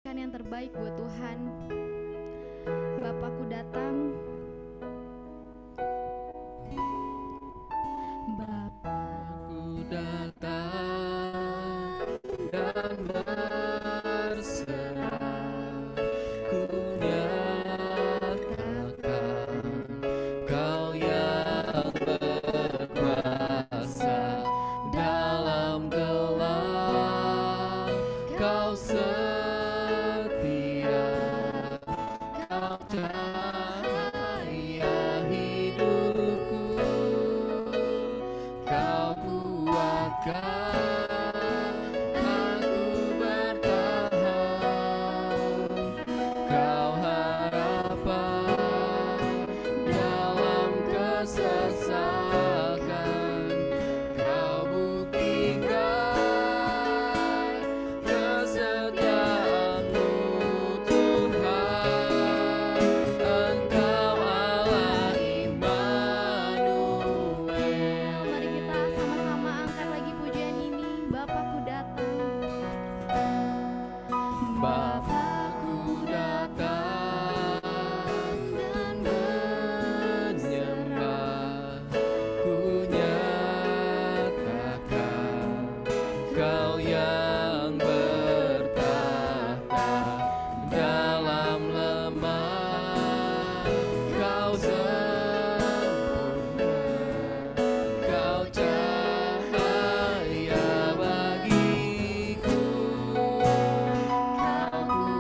Yang terbaik buat Tuhan. Bapakku datang, Bapakku datang dan berserah, ku nyatakan Kau yang berkuasa dalam gelap, Kau cahaya hidupku, Kau kuatkan aku bertahan, Kau harapan dalam kesesakan, Kau buktikan kesetiaan-Mu Tuhan, Engkau Allah Immanuel. mari kita sama-sama angkat lagi pujian ini. Bapakku datang, Bapakku datang dan menyembah, ku nyatakan Kau yang bertahta dalam lemah, Kau sempurna, Kau cahaya bagiku, Kau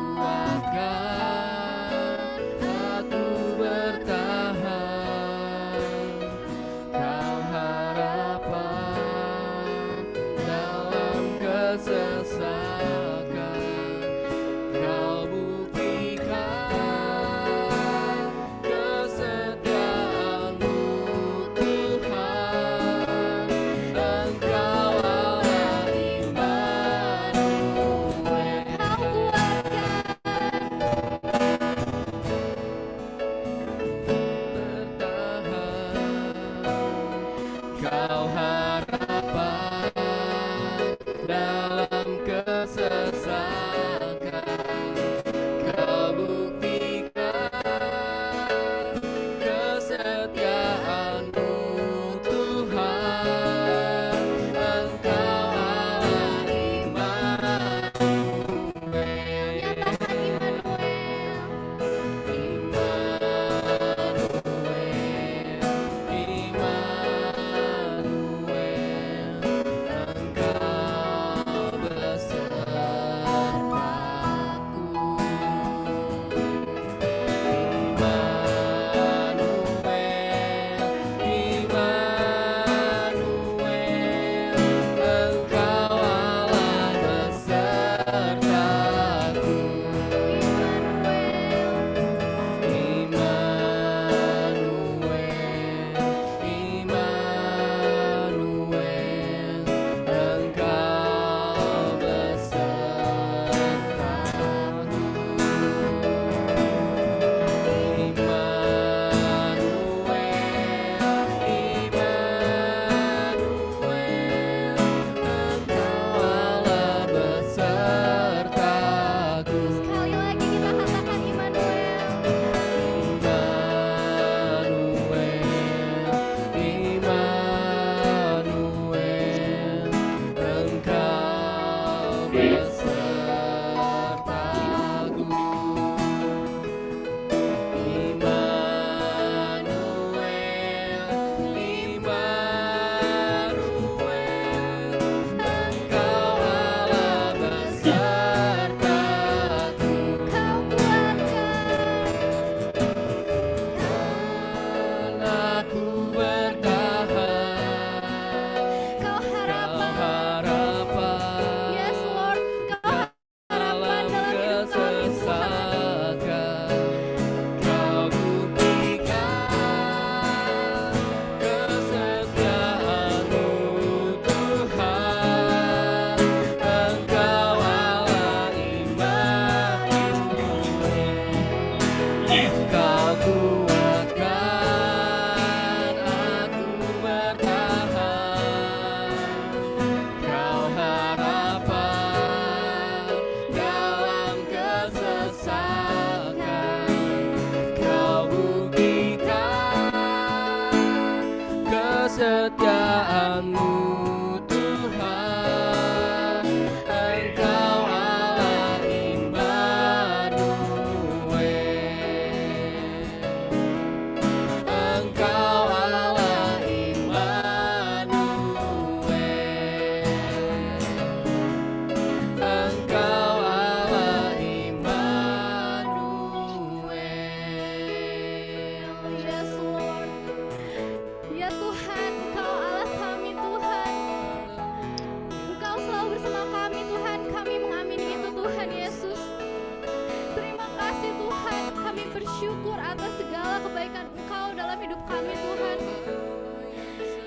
kami Tuhan.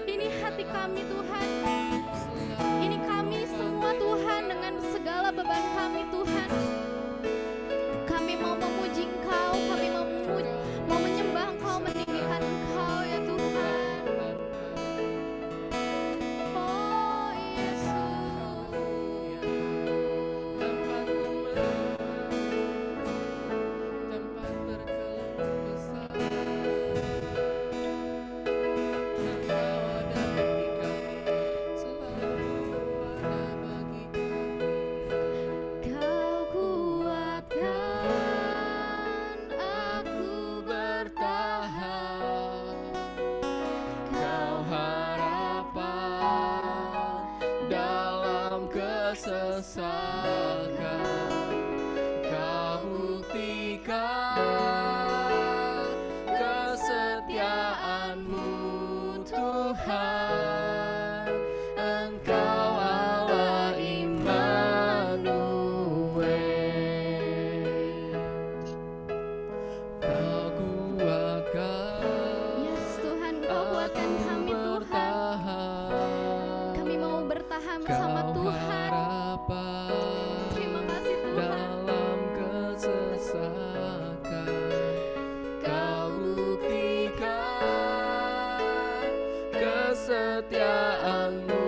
Ini hati kami Tuhan. Ini kami semua Tuhan dengan segala beban kami Tuhan. Kami mau memuji Engkau, kami mau menyembah Engkau, meninggikan Engkau ya Tuhan. Oh Yesus. Tempat berkeluh kesah, Engkau ada bagi kami, selalu ada bagi kami. Kau kuatkan aku Bertahan, Kau harapan dalam kesesakan, Kau buktikan kesetiaan-Mu Tuhan. Engkau Allah Immanuel. Kau kuatkan Yes Tuhan, Kau kuatkan kami Tuhan. bertahan, Kami mau bertahan bersama Kau Tuhan. harapan Terima kasih Tuhan. dalam kesesakan, Kau buktikan kesetiaan-Mu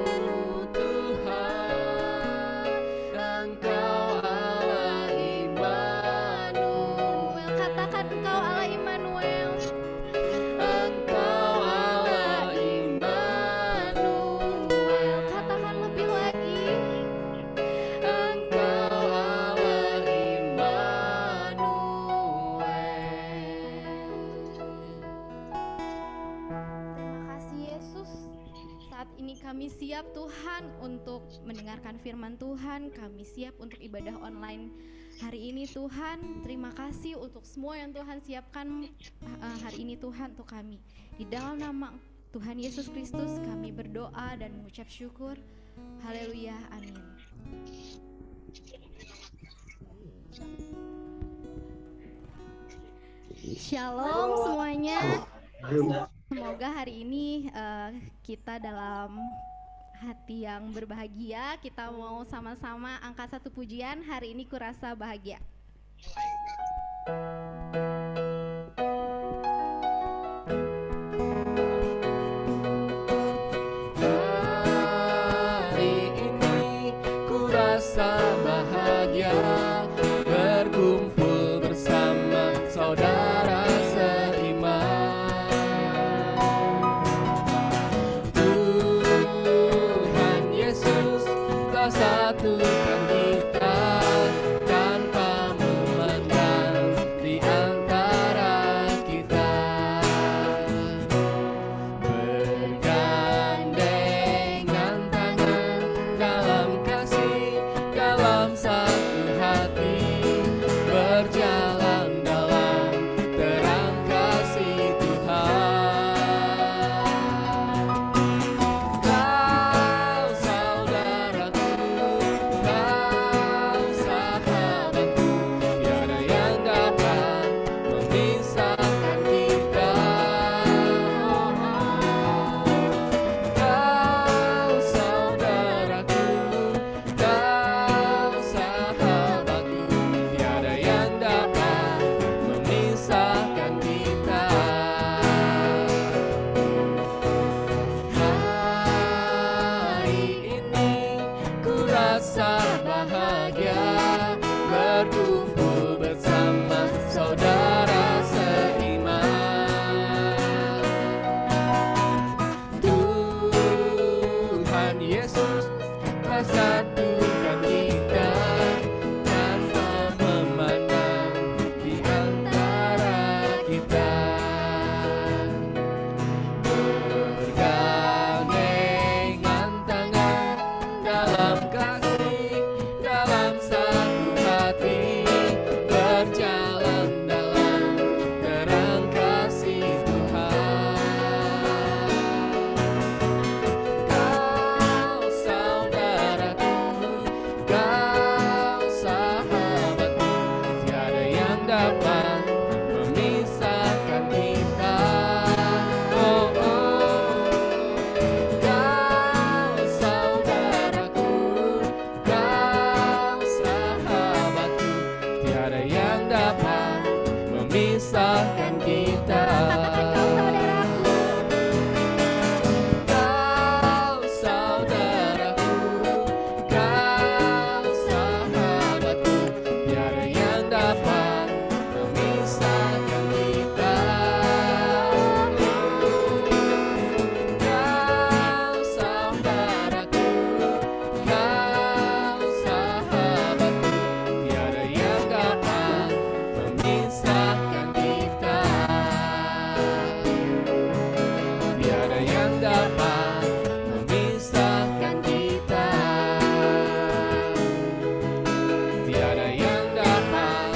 Tuhan. Engkau Allah Immanuel. Katakan Engkau Allah Immanuel. Engkau Allah Immanuel. Katakan lebih lagi. Engkau Allah Immanuel. Terima kasih Yesus. Saat ini kami siap Tuhan untuk mendengarkan firman Tuhan. Kami siap untuk ibadah online hari ini Tuhan. Terima kasih untuk semua yang Tuhan siapkan hari ini Tuhan untuk kami. Di dalam nama Tuhan Yesus Kristus kami berdoa dan mengucap syukur. Haleluya, amin. Shalom semuanya. Semoga hari ini kita dalam hati yang berbahagia. Kita mau sama-sama angkat satu pujian. Hari ini kurasa bahagia. Hari ini ku rasa bahagia berkumpul bersama saudara seiman. Tuhan Yesus telah satukan kita tanpa memandang di antara kita. Bergandengan tangan dalam kasih, dalam satu hati, berjalan dalam terang kasih Tuhan. Kau saudaraku, kau sahabatku, tiada yang dapat memisahkan kita. Kau saudaraku, kau sahabatku, tiada yang dapat memisahkan kita. Hari ini ku rasa bahagia berkumpul bersama saudara seiman. Tuhan Yesus telah satukan kita tanpa memandang di antara kita. Bergandengan tangan dalam kasih, dalam satu hati, berjalan dalam terang kasih Tuhan. Kau saudaraku, kau sahabatku, tiada yang dapat memisahkan kita. yang dapat memisahkan kita. Katakan kau saudaraku. Kau saudaraku, kau sahabatku, tiada yang dapat memisahkan kita. Kau saudaraku, kau sahabatku, tiada yang dapat memisahkan kita. Tiada yang dapat memisahkan kita. Tiada yang dapat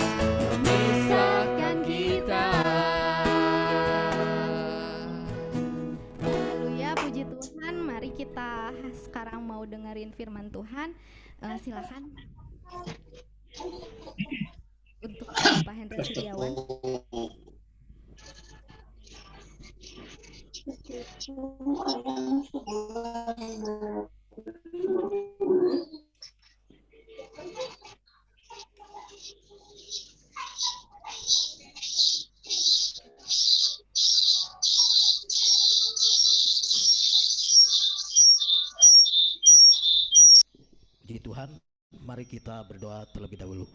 memisahkan kita. Haleluya, puji Tuhan. Mari kita sekarang mau dengerin firman Tuhan. Silakan untuk Bapak Hendra Setiawan. Puji Tuhan, mari kita berdoa terlebih dahulu.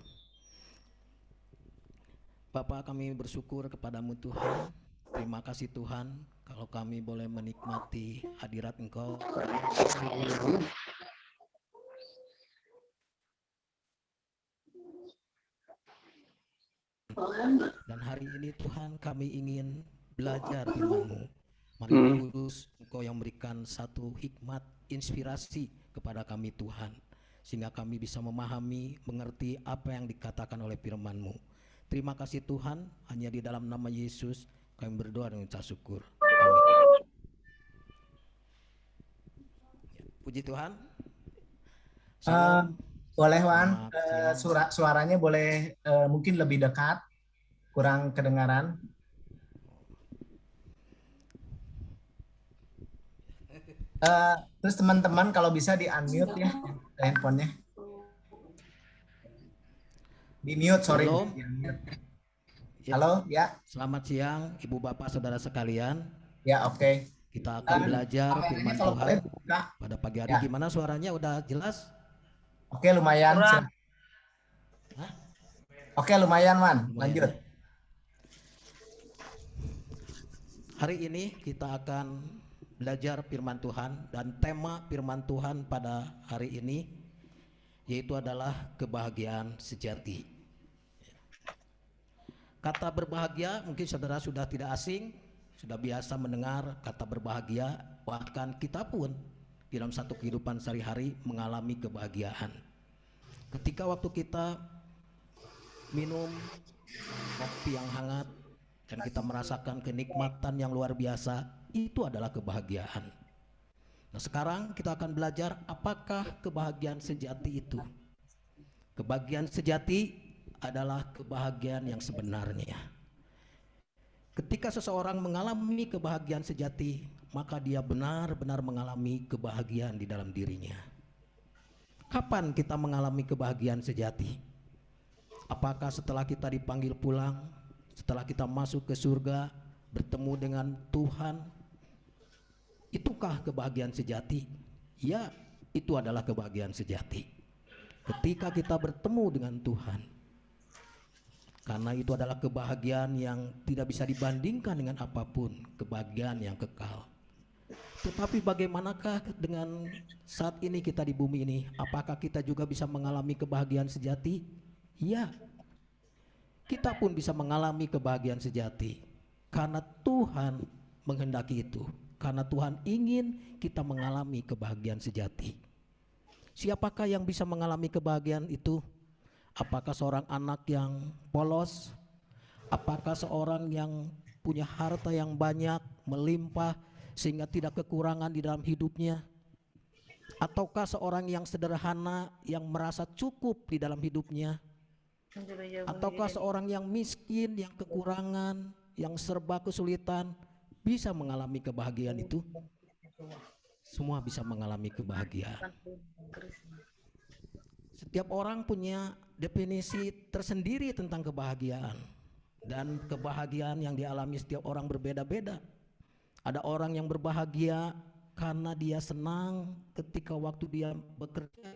Bapa, kami bersyukur kepadamu Tuhan. Terima kasih Tuhan, kalau kami boleh menikmati hadirat Engkau. Dan hari ini Tuhan, kami ingin belajar firman-Mu. Mari Roh Kudus, Engkau yang memberikan satu hikmat, inspirasi kepada kami Tuhan, sehingga kami bisa memahami, mengerti apa yang dikatakan oleh firman-Mu. Terima kasih Tuhan, hanya di dalam nama Yesus kami berdoa dengan ucap syukur. Amin. Puji Tuhan. Salam. Boleh Wan, Selamat siang. suaranya boleh mungkin lebih dekat, kurang kedengaran. Terus teman-teman kalau bisa di unmute ya handphonenya. Di mute, sorry. Halo. Di unmute. Ya. Halo, ya. Selamat siang Ibu Bapak Saudara sekalian. Ya, oke. Kita akan belajar Kameranya firman kalau boleh Tuhan buka. pada pagi hari. Ya. Gimana suaranya, udah jelas? Oke, lumayan. Hah? Oke, lumayan, Wan. Lumayan, Lanjut. ya. Hari ini kita akan belajar firman Tuhan, dan tema firman Tuhan pada hari ini yaitu adalah kebahagiaan sejati. Kata berbahagia mungkin saudara sudah tidak asing, sudah biasa mendengar kata berbahagia, bahkan kita pun di dalam satu kehidupan sehari-hari mengalami kebahagiaan. Ketika waktu kita minum kopi yang hangat dan kita merasakan kenikmatan yang luar biasa, itu adalah kebahagiaan. Nah, sekarang kita akan belajar apakah kebahagiaan sejati itu. Kebahagiaan sejati adalah kebahagiaan yang sebenarnya. Ketika seseorang mengalami kebahagiaan sejati, maka dia benar-benar mengalami kebahagiaan di dalam dirinya. Kapan kita mengalami kebahagiaan sejati? Apakah setelah kita dipanggil pulang, setelah kita masuk ke surga, bertemu dengan Tuhan? Itukah kebahagiaan sejati? Ya, itu adalah kebahagiaan sejati. Ketika kita bertemu dengan Tuhan, karena itu adalah kebahagiaan yang tidak bisa dibandingkan dengan apapun, kebahagiaan yang kekal. Tetapi bagaimanakah dengan saat ini kita di bumi ini? Apakah kita juga bisa mengalami kebahagiaan sejati? Ya, kita pun bisa mengalami kebahagiaan sejati karena Tuhan menghendaki itu, karena Tuhan ingin kita mengalami kebahagiaan sejati. Siapakah yang bisa mengalami kebahagiaan itu? Apakah seorang anak yang polos? Apakah seorang yang punya harta yang banyak, melimpah, sehingga tidak kekurangan di dalam hidupnya? Ataukah seorang yang sederhana, yang merasa cukup di dalam hidupnya? Ataukah seorang yang miskin, yang kekurangan, yang serba kesulitan, bisa mengalami kebahagiaan itu? Semua bisa mengalami kebahagiaan. Setiap orang punya definisi tersendiri tentang kebahagiaan. Dan kebahagiaan yang dialami setiap orang berbeda-beda. Ada orang yang berbahagia karena dia senang ketika waktu dia bekerja.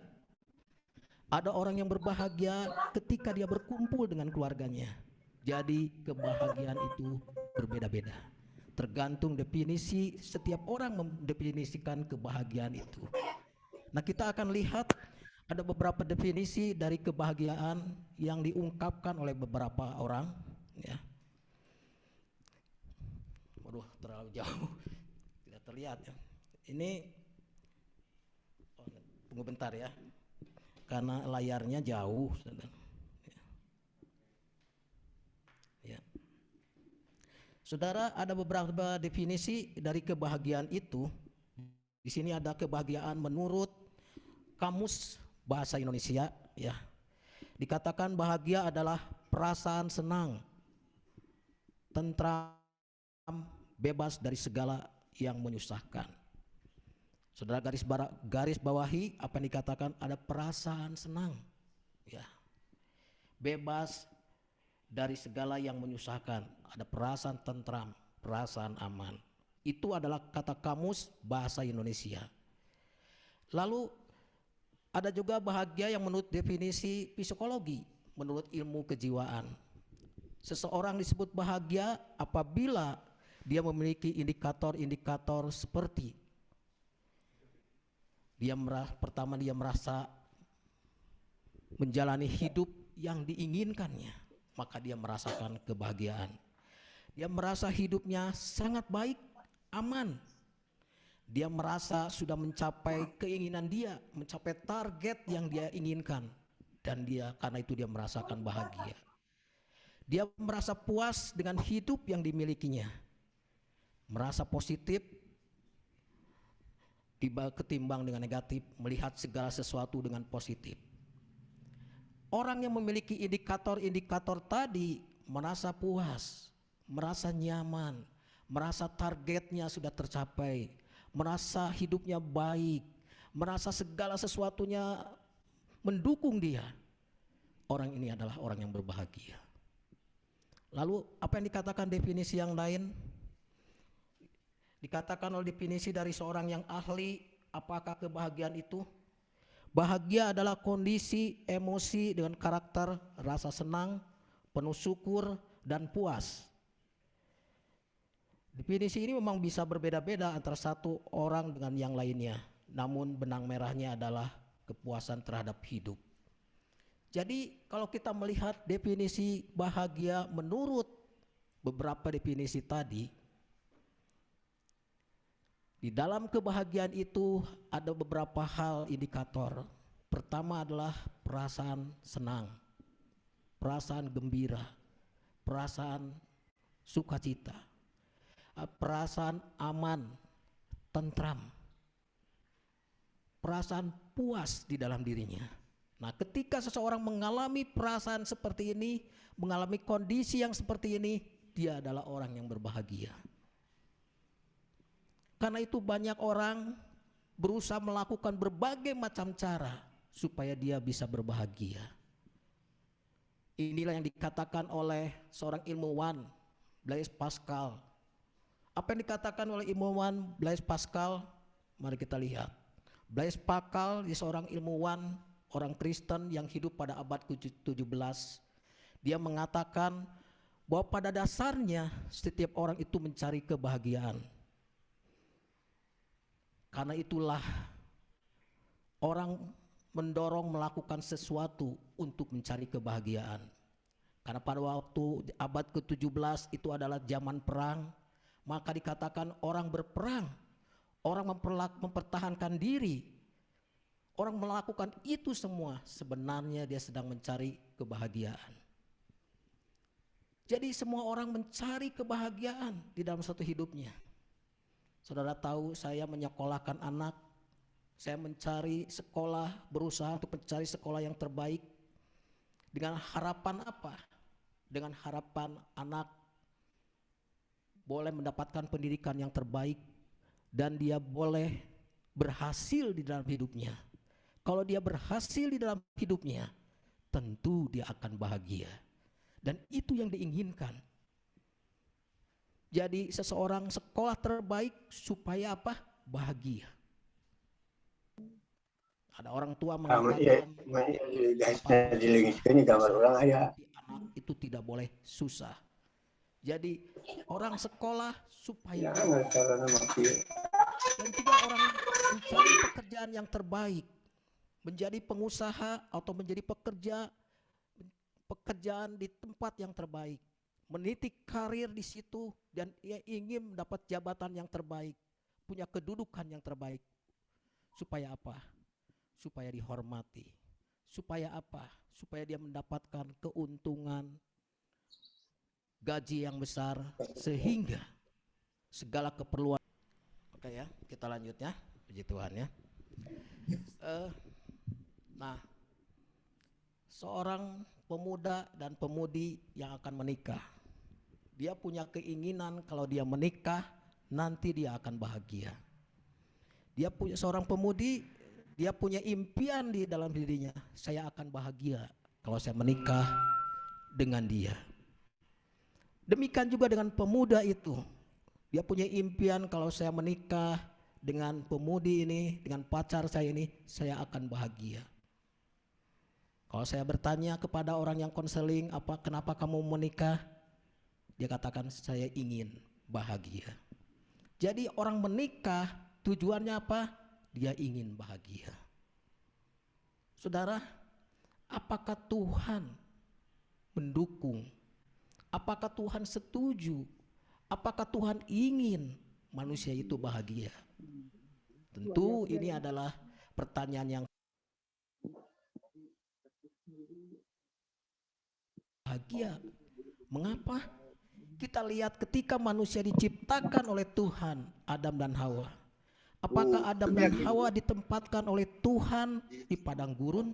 Ada orang yang berbahagia ketika dia berkumpul dengan keluarganya. Jadi kebahagiaan itu berbeda-beda. Tergantung definisi, setiap orang mendefinisikan kebahagiaan itu. Nah, kita akan lihat ada beberapa definisi dari kebahagiaan yang diungkapkan oleh beberapa orang, ya. Waduh, terlalu jauh, tidak terlihat ya. Ini, tunggu bentar ya, karena layarnya jauh. Ya. Saudara, ada beberapa definisi dari kebahagiaan itu. Di sini ada kebahagiaan menurut Kamus Bahasa Indonesia, ya. Dikatakan bahagia adalah perasaan senang, tentram, bebas dari segala yang menyusahkan. Saudara garis bawahi apa yang dikatakan ada perasaan senang, ya. Bebas dari segala yang menyusahkan, ada perasaan tentram, perasaan aman. Itu adalah kata Kamus Bahasa Indonesia. Lalu ada juga bahagia yang menurut definisi psikologi, menurut ilmu kejiwaan. Seseorang disebut bahagia apabila dia memiliki indikator-indikator seperti pertama dia merasa menjalani hidup yang diinginkannya, maka dia merasakan kebahagiaan. Dia merasa hidupnya sangat baik, aman. Dia merasa sudah mencapai keinginan dia, mencapai target yang dia inginkan, dan karena itu dia merasakan bahagia. Dia merasa puas dengan hidup yang dimilikinya, merasa positif ketimbang dengan negatif, melihat segala sesuatu dengan positif. Orang yang memiliki indikator-indikator tadi merasa puas, merasa nyaman, merasa targetnya sudah tercapai, merasa hidupnya baik, merasa segala sesuatunya mendukung dia. Orang ini adalah orang yang berbahagia. Lalu apa yang dikatakan definisi yang lain? Dikatakan oleh definisi dari seorang yang ahli, apakah kebahagiaan itu? Bahagia adalah kondisi emosi dengan karakter rasa senang, penuh syukur, dan puas. Definisi ini memang bisa berbeda-beda antara satu orang dengan yang lainnya, namun benang merahnya adalah kepuasan terhadap hidup. Jadi kalau kita melihat definisi bahagia menurut beberapa definisi tadi, di dalam kebahagiaan itu ada beberapa hal indikator. Pertama adalah perasaan senang, perasaan gembira, perasaan sukacita, perasaan aman, tentram, perasaan puas di dalam dirinya. Nah, ketika seseorang mengalami perasaan seperti ini, mengalami kondisi yang seperti ini, dia adalah orang yang berbahagia. Karena itu banyak orang berusaha melakukan berbagai macam cara supaya dia bisa berbahagia. Inilah yang dikatakan oleh seorang ilmuwan, Blaise Pascal. Apa yang dikatakan oleh ilmuwan Blaise Pascal? Mari kita lihat. Blaise Pascal seorang ilmuwan, orang Kristen yang hidup pada abad ke-17. Dia mengatakan bahwa pada dasarnya setiap orang itu mencari kebahagiaan. Karena itulah orang mendorong melakukan sesuatu untuk mencari kebahagiaan. Karena pada waktu abad ke-17 itu adalah zaman perang, maka dikatakan orang berperang, orang mempertahankan diri. Orang melakukan itu semua sebenarnya dia sedang mencari kebahagiaan. Jadi semua orang mencari kebahagiaan di dalam satu hidupnya. Saudara tahu saya menyekolahkan anak, saya mencari sekolah, berusaha untuk mencari sekolah yang terbaik. Dengan harapan apa? Dengan harapan anak boleh mendapatkan pendidikan yang terbaik dan dia boleh berhasil di dalam hidupnya. Kalau dia berhasil di dalam hidupnya, tentu dia akan bahagia. Dan itu yang diinginkan. Jadi seseorang sekolah terbaik supaya apa? Bahagia. Ada orang tua mengatakan anak itu tidak boleh susah. Jadi orang sekolah supaya dan juga orang mencari pekerjaan yang terbaik, menjadi pengusaha atau menjadi pekerjaan di tempat yang terbaik, meniti karir di situ, dan ia ingin mendapat jabatan yang terbaik, punya kedudukan yang terbaik. Supaya apa? Supaya dihormati. Supaya apa? Supaya dia mendapatkan keuntungan, gaji yang besar, sehingga segala keperluan. Oke ya, kita lanjut ya. Puji Tuhan ya. Nah, seorang pemuda dan pemudi yang akan menikah, dia punya keinginan kalau dia menikah nanti dia akan bahagia. Dia punya seorang pemudi, dia punya impian di dalam dirinya, saya akan bahagia kalau saya menikah dengan dia. Demikian juga dengan pemuda itu, dia punya impian kalau saya menikah dengan pemudi ini, dengan pacar saya ini, saya akan bahagia. Kalau saya bertanya kepada orang yang konseling, kenapa kamu menikah? Dia katakan, saya ingin bahagia. Jadi orang menikah tujuannya apa? Dia ingin bahagia. Saudara, apakah Tuhan mendukung? Apakah Tuhan setuju? Apakah Tuhan ingin manusia itu bahagia? Tentu ini adalah pertanyaan yang bahagia. Mengapa? Kita lihat ketika manusia diciptakan oleh Tuhan, Adam dan Hawa. Apakah Adam dan Hawa ditempatkan oleh Tuhan di padang gurun,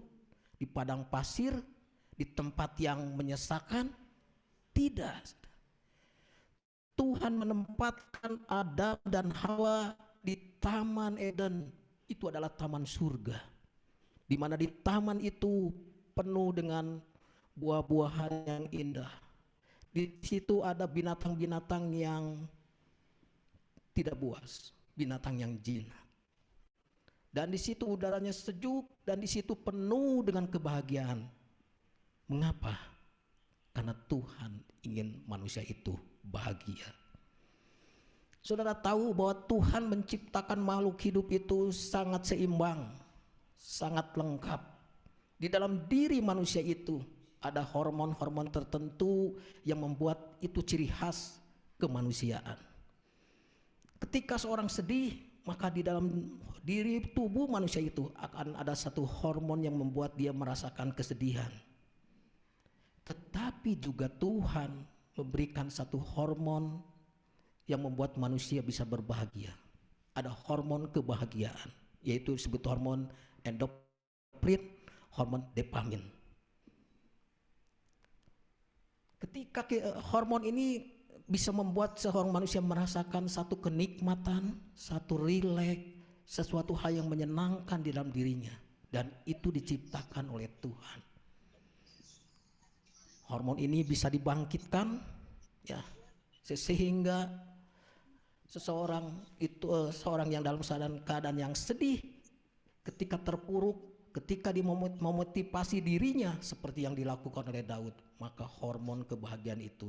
di padang pasir, di tempat yang menyesakan? Tidak. Tuhan menempatkan Adam dan Hawa di Taman Eden. Itu adalah taman surga, di mana di taman itu penuh dengan buah-buahan yang indah. Di situ ada binatang-binatang yang tidak buas, binatang yang jinak. Dan di situ udaranya sejuk, dan di situ penuh dengan kebahagiaan. Mengapa? Karena Tuhan ingin manusia itu bahagia. Saudara tahu bahwa Tuhan menciptakan makhluk hidup itu sangat seimbang, sangat lengkap. Di dalam diri manusia itu ada hormon-hormon tertentu yang membuat itu ciri khas kemanusiaan. Ketika seorang sedih, maka di dalam diri tubuh manusia itu akan ada satu hormon yang membuat dia merasakan kesedihan. Tetapi juga Tuhan memberikan satu hormon yang membuat manusia bisa berbahagia. Ada hormon kebahagiaan, yaitu disebut hormon endorfin, hormon dopamin. Ketika hormon ini bisa membuat seorang manusia merasakan satu kenikmatan, satu rileks, sesuatu hal yang menyenangkan di dalam dirinya, dan itu diciptakan oleh Tuhan. Hormon ini bisa dibangkitkan, ya, sehingga seseorang itu seorang yang dalam keadaan yang sedih, ketika terpuruk, ketika dia memotivasi dirinya seperti yang dilakukan oleh Daud, maka hormon kebahagiaan itu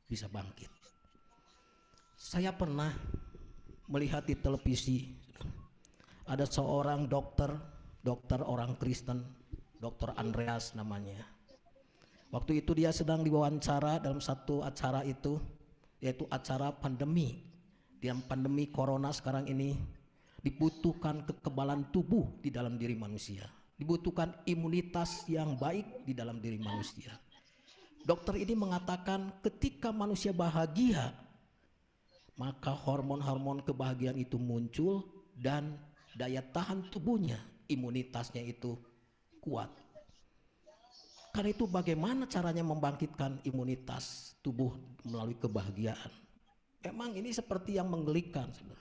bisa bangkit. Saya pernah melihat di televisi ada seorang dokter orang Kristen, Dokter Andreas namanya. Waktu itu dia sedang diwawancara dalam satu acara itu, yaitu acara pandemi. Di pandemi corona sekarang ini dibutuhkan kekebalan tubuh di dalam diri manusia, dibutuhkan imunitas yang baik di dalam diri manusia. Dokter ini mengatakan ketika manusia bahagia, maka hormon-hormon kebahagiaan itu muncul dan daya tahan tubuhnya, imunitasnya itu kuat. Karena itu bagaimana caranya membangkitkan imunitas tubuh melalui kebahagiaan? Memang ini seperti yang menggelikan, saudara.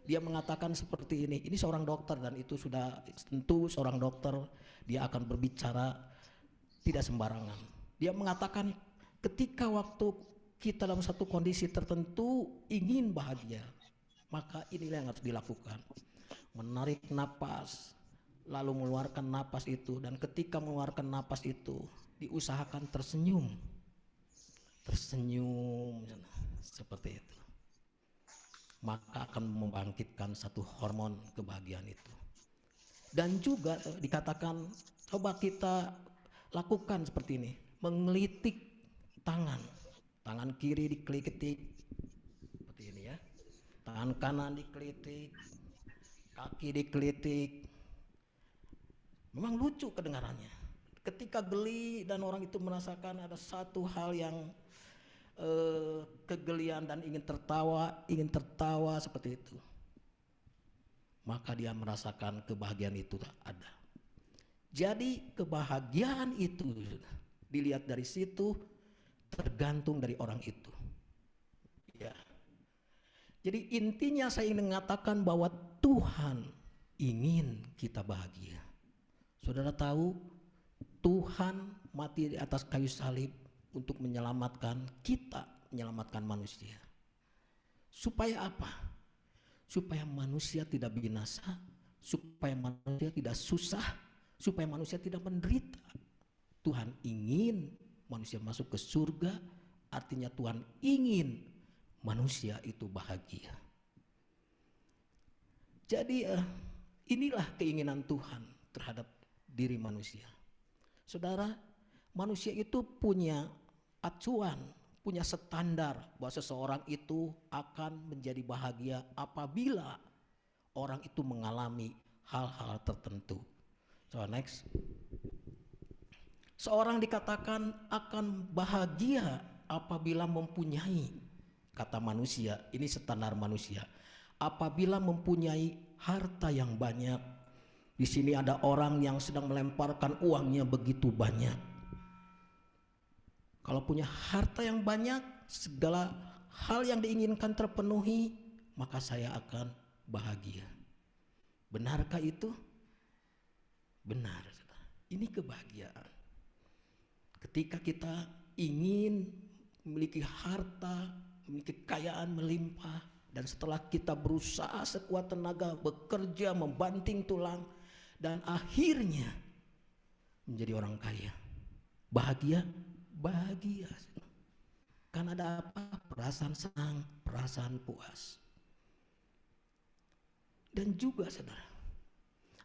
Dia mengatakan seperti ini seorang dokter dan itu sudah tentu seorang dokter dia akan berbicara tidak sembarangan. Dia mengatakan ketika waktu kita dalam satu kondisi tertentu ingin bahagia, maka inilah yang harus dilakukan. Menarik napas, lalu mengeluarkan napas itu, dan ketika mengeluarkan napas itu diusahakan tersenyum seperti itu, maka akan membangkitkan satu hormon kebahagiaan itu. Dan juga dikatakan coba kita lakukan seperti ini, menggelitik tangan kiri dikelitik seperti ini ya, tangan kanan dikelitik, kaki dikelitik. Memang lucu kedengarannya ketika geli dan orang itu merasakan ada satu hal yang kegelian dan ingin tertawa seperti itu, maka dia merasakan kebahagiaan itu ada. Jadi kebahagiaan itu dilihat dari situ, tergantung dari orang itu ya. Jadi intinya saya ingin mengatakan bahwa Tuhan ingin kita bahagia. Saudara tahu Tuhan mati di atas kayu salib untuk menyelamatkan kita, menyelamatkan manusia. Supaya apa? Supaya manusia tidak binasa, supaya manusia tidak susah, supaya manusia tidak menderita. Tuhan ingin manusia masuk ke surga, artinya Tuhan ingin manusia itu bahagia. Jadi inilah keinginan Tuhan terhadap diri manusia. Saudara, manusia itu punya acuan, punya standar bahwa seseorang itu akan menjadi bahagia apabila orang itu mengalami hal-hal tertentu. So next. Seorang dikatakan akan bahagia apabila mempunyai, kata manusia, ini standar manusia, apabila mempunyai harta yang banyak. Di sini ada orang yang sedang melemparkan uangnya begitu banyak. Kalau punya harta yang banyak, segala hal yang diinginkan terpenuhi, maka saya akan bahagia. Benarkah itu? Benar. Ini kebahagiaan. Ketika kita ingin memiliki harta, memiliki kekayaan melimpah, dan setelah kita berusaha sekuat tenaga, bekerja, membanting tulang, dan akhirnya menjadi orang kaya, bahagia. Bahagia. Kan ada apa? Perasaan senang, perasaan puas. Dan juga saudara,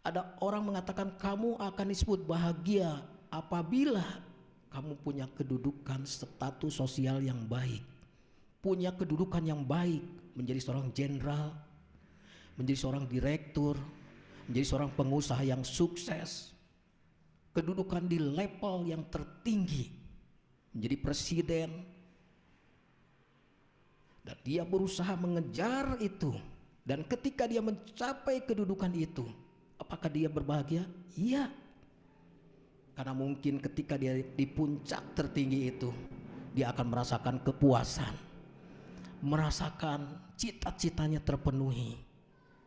ada orang mengatakan kamu akan disebut bahagia apabila kamu punya kedudukan status sosial yang baik, punya kedudukan yang baik, menjadi seorang jenderal, menjadi seorang direktur, menjadi seorang pengusaha yang sukses, kedudukan di level yang tertinggi, menjadi presiden, dan dia berusaha mengejar itu. Dan ketika dia mencapai kedudukan itu, apakah dia berbahagia? Iya. Karena mungkin ketika dia di puncak tertinggi itu, dia akan merasakan kepuasan, merasakan cita-citanya terpenuhi,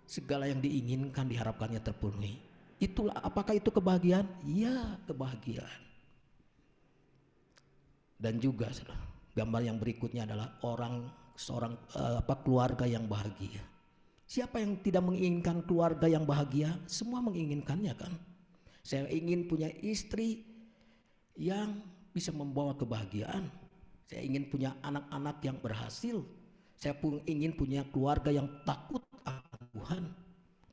segala yang diinginkan diharapkannya terpenuhi. Itulah, apakah itu kebahagiaan? Iya, kebahagiaan. Dan juga gambar yang berikutnya adalah seorang keluarga yang bahagia. Siapa yang tidak menginginkan keluarga yang bahagia? Semua menginginkannya kan. Saya ingin punya istri yang bisa membawa kebahagiaan. Saya ingin punya anak-anak yang berhasil. Saya pun ingin punya keluarga yang takut akan Tuhan.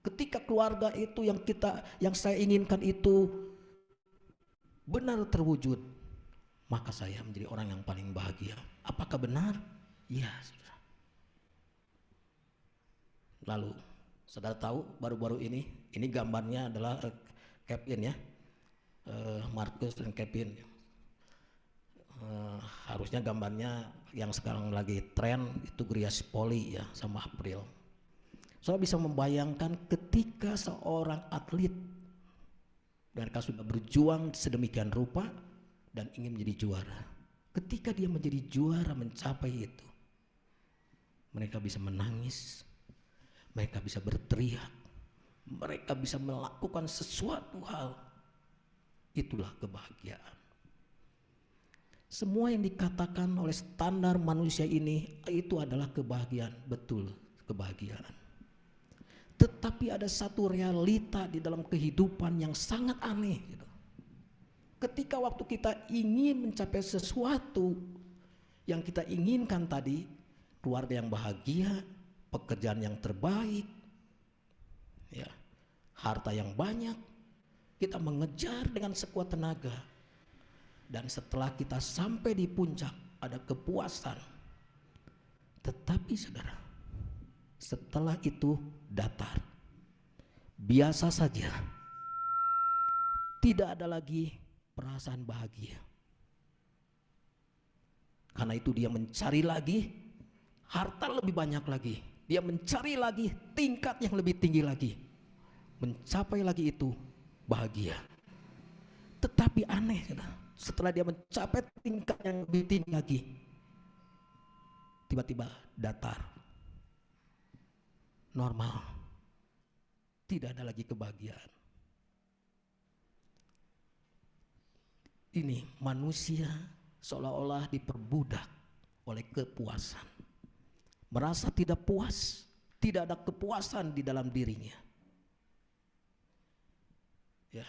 Ketika keluarga itu yang saya inginkan itu benar terwujud, maka saya menjadi orang yang paling bahagia. Apakah benar? Ya, saudara. Lalu, saudara tahu baru-baru ini gambarnya adalah Kevin ya, Marcus dan Kevin. Harusnya gambarnya yang sekarang lagi tren itu Grias Poli ya, sama April. Saudara bisa membayangkan ketika seorang atlet mereka sudah berjuang sedemikian rupa dan ingin menjadi juara. Ketika dia menjadi juara, mencapai itu, mereka bisa menangis, mereka bisa berteriak, mereka bisa melakukan sesuatu hal. Itulah kebahagiaan. Semua yang dikatakan oleh standar manusia ini itu adalah kebahagiaan, betul kebahagiaan. Tetapi ada satu realita di dalam kehidupan yang sangat aneh gitu. Ketika waktu kita ingin mencapai sesuatu yang kita inginkan tadi, keluarga yang bahagia, pekerjaan yang terbaik, ya, harta yang banyak, kita mengejar dengan sekuat tenaga. Dan setelah kita sampai di puncak ada kepuasan. Tetapi saudara, setelah itu datar, biasa saja, tidak ada lagi perasaan bahagia. Karena itu dia mencari lagi harta lebih banyak lagi, dia mencari lagi tingkat yang lebih tinggi lagi, mencapai lagi itu bahagia. Tetapi aneh, saudara, setelah dia mencapai tingkat yang lebih tinggi lagi, tiba-tiba datar, normal, tidak ada lagi kebahagiaan. Ini manusia seolah-olah diperbudak oleh kepuasan, merasa tidak puas, tidak ada kepuasan di dalam dirinya. Ya.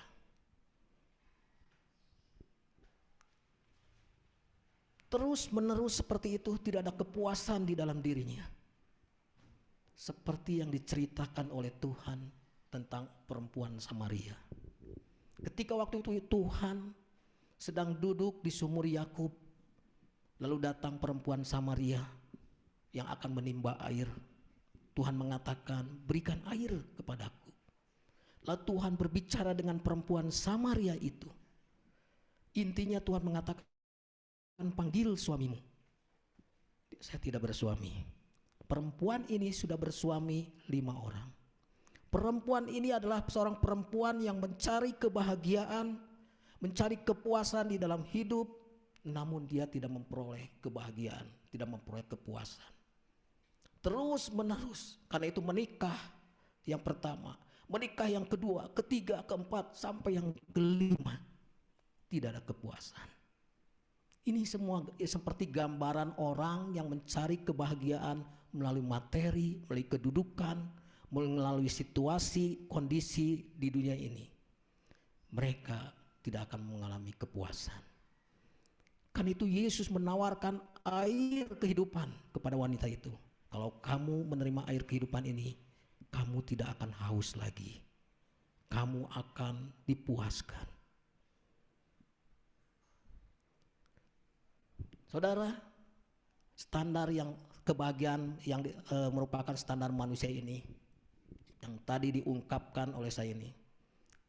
Terus menerus seperti itu, tidak ada kepuasan di dalam dirinya. Seperti yang diceritakan oleh Tuhan tentang perempuan Samaria. Ketika waktu itu Tuhan sedang duduk di sumur Yakub, lalu datang perempuan Samaria yang akan menimba air. Tuhan mengatakan, berikan air kepadaku. Lalu Tuhan berbicara dengan perempuan Samaria itu. Intinya Tuhan mengatakan, panggil suamimu. Saya tidak bersuami. Perempuan ini sudah bersuami 5 orang. Perempuan ini adalah seorang perempuan yang mencari kebahagiaan, mencari kepuasan di dalam hidup, namun dia tidak memperoleh kebahagiaan, tidak memperoleh kepuasan. Terus menerus, karena itu menikah yang pertama, menikah yang kedua, ketiga, keempat, sampai yang kelima, tidak ada kepuasan. Ini semua seperti gambaran orang yang mencari kebahagiaan melalui materi, melalui kedudukan, melalui situasi, kondisi di dunia ini. Mereka tidak akan mengalami kepuasan. Kan itu Yesus menawarkan air kehidupan kepada wanita itu. Kalau kamu menerima air kehidupan ini, kamu tidak akan haus lagi. Kamu akan dipuaskan. Saudara, standar yang kebahagiaan yang merupakan standar manusia ini, yang tadi diungkapkan oleh saya ini,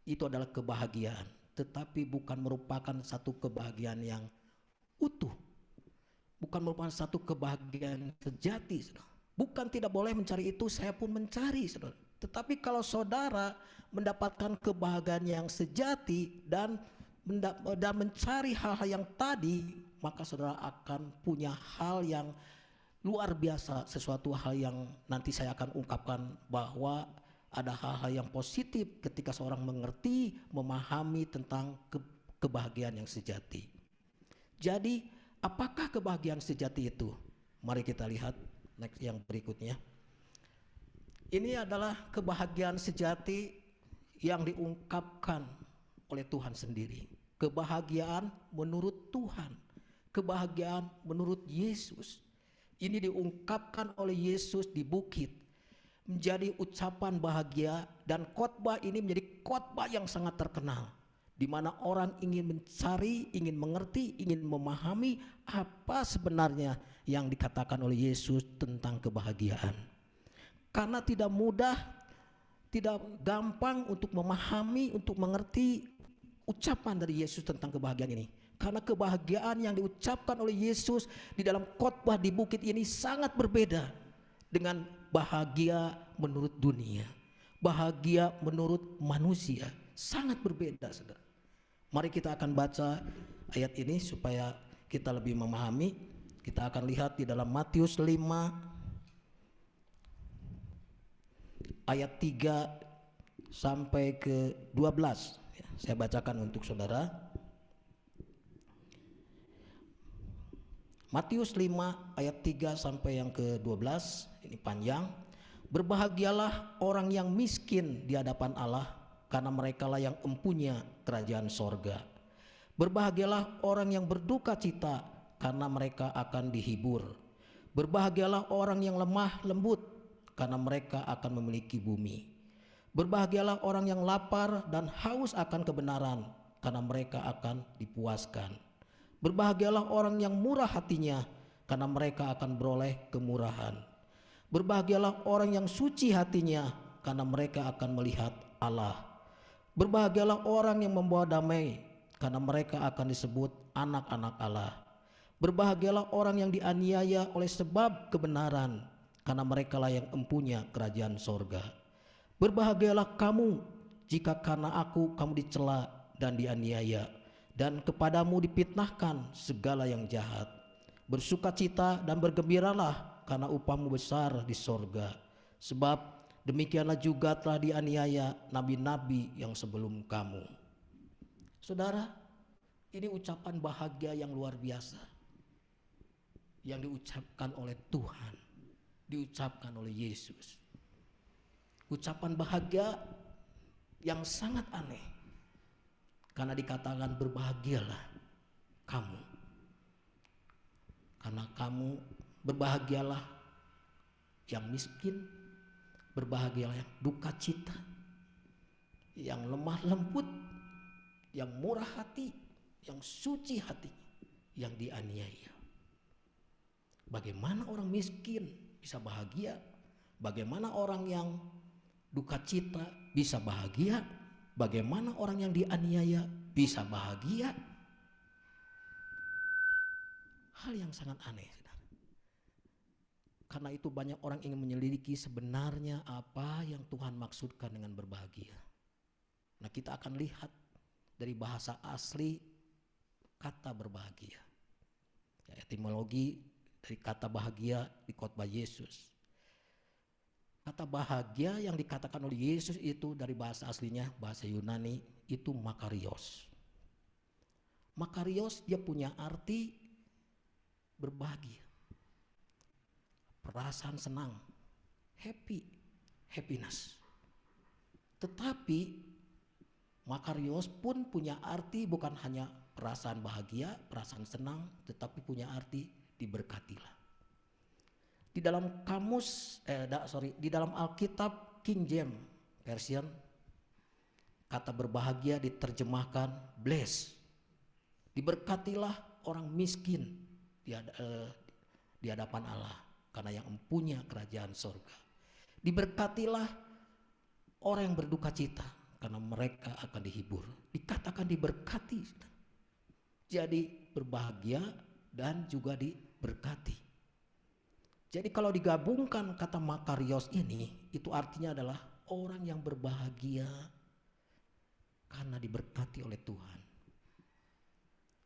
itu adalah kebahagiaan, tetapi bukan merupakan satu kebahagiaan yang utuh, bukan merupakan satu kebahagiaan sejati. Saudara. Bukan tidak boleh mencari itu, saya pun mencari, saudara. Tetapi kalau saudara mendapatkan kebahagiaan yang sejati dan mencari hal-hal yang tadi, maka saudara akan punya hal yang luar biasa, sesuatu hal yang nanti saya akan ungkapkan, bahwa ada hal-hal yang positif ketika seorang mengerti, memahami tentang kebahagiaan yang sejati. Jadi apakah kebahagiaan sejati itu? Mari kita lihat next yang berikutnya. Ini adalah kebahagiaan sejati yang diungkapkan oleh Tuhan sendiri. Kebahagiaan menurut Tuhan, kebahagiaan menurut Yesus. Ini diungkapkan oleh Yesus di bukit, menjadi ucapan bahagia, dan khotbah ini menjadi khotbah yang sangat terkenal, di mana orang ingin mencari, ingin mengerti, ingin memahami apa sebenarnya yang dikatakan oleh Yesus tentang kebahagiaan. Karena tidak mudah, tidak gampang untuk memahami, untuk mengerti ucapan dari Yesus tentang kebahagiaan ini. Karena kebahagiaan yang diucapkan oleh Yesus di dalam khotbah di bukit ini sangat berbeda dengan bahagia menurut dunia, bahagia menurut manusia, sangat berbeda, saudara. Mari kita akan baca ayat ini supaya kita lebih memahami. Kita akan lihat di dalam Matius 5 ayat 3 sampai ke 12. Saya bacakan untuk saudara. Matius 5 ayat 3 sampai yang ke 12, ini panjang. Berbahagialah orang yang miskin di hadapan Allah, karena merekalah yang empunya kerajaan sorga. Berbahagialah orang yang berduka cita, karena mereka akan dihibur. Berbahagialah orang yang lemah lembut, karena mereka akan memiliki bumi. Berbahagialah orang yang lapar dan haus akan kebenaran, karena mereka akan dipuaskan. Berbahagialah orang yang murah hatinya, karena mereka akan beroleh kemurahan. Berbahagialah orang yang suci hatinya, karena mereka akan melihat Allah. Berbahagialah orang yang membawa damai, karena mereka akan disebut anak-anak Allah. Berbahagialah orang yang dianiaya oleh sebab kebenaran, karena merekalah yang empunya kerajaan sorga. Berbahagialah kamu jika karena aku kamu dicela dan dianiaya, dan kepadamu dipitnahkan segala yang jahat. Bersukacita dan bergembiralah, karena upahmu besar di sorga. Sebab demikianlah juga telah dianiaya nabi-nabi yang sebelum kamu. Saudara, ini ucapan bahagia yang luar biasa yang diucapkan oleh Tuhan, diucapkan oleh Yesus. Ucapan bahagia yang sangat aneh, karena dikatakan berbahagialah kamu, karena kamu berbahagialah yang miskin, berbahagialah yang duka cita, yang lemah lembut, yang murah hati, yang suci hatinya, yang dianiaya. Bagaimana orang miskin bisa bahagia? Bagaimana orang yang duka cita bisa bahagia? Bagaimana orang yang dianiaya bisa bahagia? Hal yang sangat aneh, saudara. Karena itu banyak orang ingin menyelidiki sebenarnya apa yang Tuhan maksudkan dengan berbahagia. Nah, kita akan lihat dari bahasa asli kata berbahagia. Ya, etimologi dari kata bahagia di khotbah Yesus. Kata bahagia yang dikatakan oleh Yesus itu dari bahasa aslinya, bahasa Yunani, itu makarios. Makarios dia punya arti berbahagia, perasaan senang, happiness. Tetapi makarios pun punya arti bukan hanya perasaan bahagia, perasaan senang, tetapi punya arti diberkatilah. Di dalam kamus, di dalam Alkitab King James Version, kata berbahagia diterjemahkan bless. Diberkatilah orang miskin di hadapan Allah, karena yang mempunya kerajaan sorga. Diberkatilah orang yang berduka cita, karena mereka akan dihibur. Dikatakan diberkati, jadi berbahagia dan juga diberkati. Jadi kalau digabungkan kata makarios ini, itu artinya adalah orang yang berbahagia karena diberkati oleh Tuhan.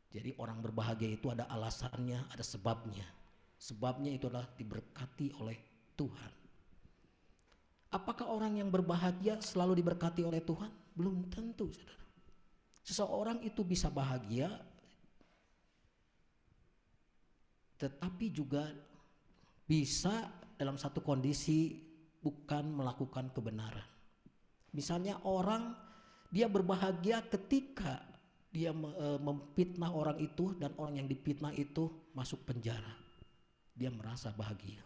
Jadi orang berbahagia itu ada alasannya, ada sebabnya. Sebabnya itu adalah diberkati oleh Tuhan. Apakah orang yang berbahagia selalu diberkati oleh Tuhan? Belum tentu, saudara. Seseorang itu bisa bahagia, tetapi juga bisa dalam satu kondisi bukan melakukan kebenaran. Misalnya orang dia berbahagia ketika dia memfitnah orang itu dan orang yang difitnah itu masuk penjara. Dia merasa bahagia.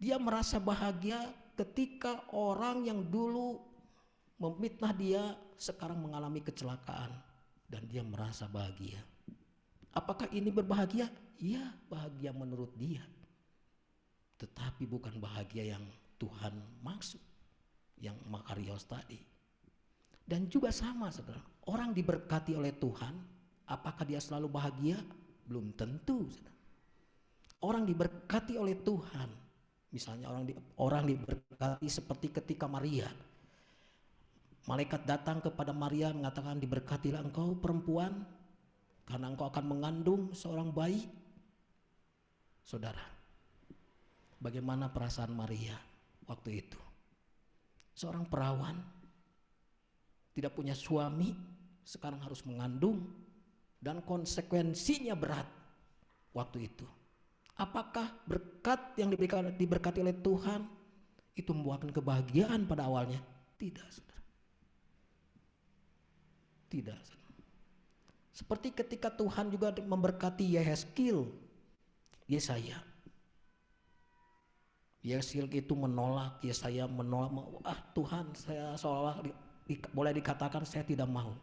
Dia merasa bahagia ketika orang yang dulu memfitnah dia sekarang mengalami kecelakaan dan dia merasa bahagia. Apakah ini berbahagia? Iya, bahagia menurut dia. Tetapi bukan bahagia yang Tuhan maksud, yang makarios tadi. Dan juga sama, saudara. Orang diberkati oleh Tuhan, apakah dia selalu bahagia? Belum tentu, saudara. Orang diberkati oleh Tuhan, misalnya orang diberkati seperti ketika Maria. Malaikat datang kepada Maria mengatakan, diberkatilah engkau perempuan, karena engkau akan mengandung seorang bayi. Saudara, Bagaimana perasaan Maria waktu itu? Seorang perawan, tidak punya suami, sekarang harus mengandung, dan konsekuensinya berat waktu itu. Apakah berkat yang diberkati oleh Tuhan itu membuahkan kebahagiaan pada awalnya? Tidak, saudara. Tidak, saudara. Seperti ketika Tuhan juga memberkati Yehezkiel, Yesaya. Yehezkiel itu menolak, Yesaya menolak. Tuhan, saya seolah boleh dikatakan saya tidak mau.